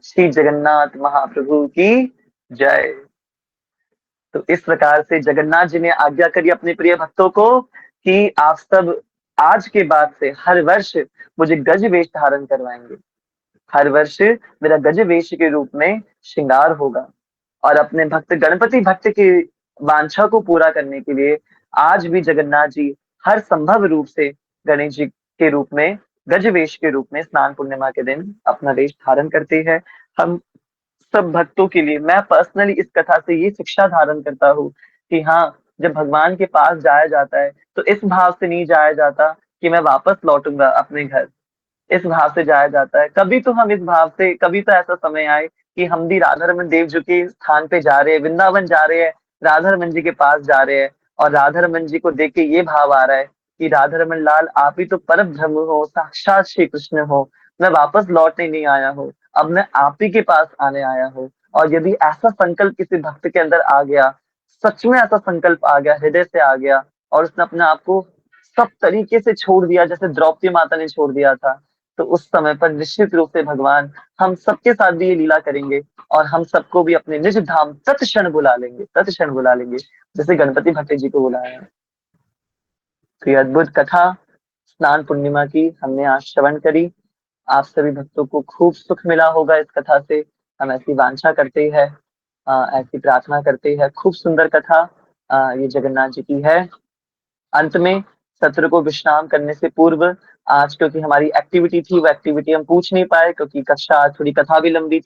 श्री जगन्नाथ महाप्रभु की जय। तो इस प्रकार से जगन्नाथ जी ने आज्ञा करी अपने प्रिय भक्तों को कि आप सब आज के बाद से हर वर्ष मुझे गज वेश धारण करवाएंगे, हर वर्ष मेरा गज वेश के रूप में श्रृंगार होगा। और अपने भक्त गणपति भक्त की वांछा को पूरा करने के लिए आज भी जगन्नाथ जी हर संभव रूप से गणेश जी के रूप में, गज वेश के रूप में स्नान पूर्णिमा के दिन अपना वेश धारण करते हैं। हम सब भक्तों के लिए मैं पर्सनली इस कथा से ये शिक्षा धारण करता हूँ कि हाँ, जब भगवान के पास जाया जाता है तो इस भाव से नहीं जाया जाता कि मैं वापस लौटूंगा अपने घर, इस भाव से जाया जाता है। कभी तो हम इस भाव से, कभी तो ऐसा समय आए कि हम भी राधा रमन देव जी के स्थान पे जा रहे हैं, वृंदावन जा रहे हैं, राधा रमन जी के पास जा रहे हैं, और राधा रमन जी को देख के ये भाव आ रहा है कि राधा रमन लाल आप ही तो परम ब्रह्म हो, साक्षात श्री कृष्ण हो, मैं वापस लौटने नहीं आया हूँ, अब मैं आप ही के पास आने आया हूँ। और यदि ऐसा संकल्प किसी भक्त के अंदर आ गया, सच में ऐसा संकल्प आ गया, हृदय से आ गया, और उसने अपने आप को सब तरीके से छोड़ दिया जैसे द्रौपदी माता ने छोड़ दिया था, तो उस समय पर निश्चित रूप से भगवान हम सबके साथ भी ये लीला करेंगे, और हम सबको भी अपने निज धाम तत्क्षण बुला लेंगे, तत्क्षण बुला लेंगे, जैसे गणपति भट्ट जी को बुलाया है। तो ये अद्भुत कथा स्नान पूर्णिमा की हमने आज श्रवण करी। आप सभी भक्तों को खूब सुख मिला होगा इस कथा से, हम ऐसी वांछा करते हैं, ऐसी प्रार्थना करते हैं। खूब सुंदर कथा ये जगन्नाथ जी की है। अंत में सत्र को विश्राम करने से पूर्व आज क्योंकि हमारी एक्टिविटी थी, वो एक्टिविटी हम पूछ नहीं पाए क्योंकि कक्षा थोड़ी कथा भी लंबी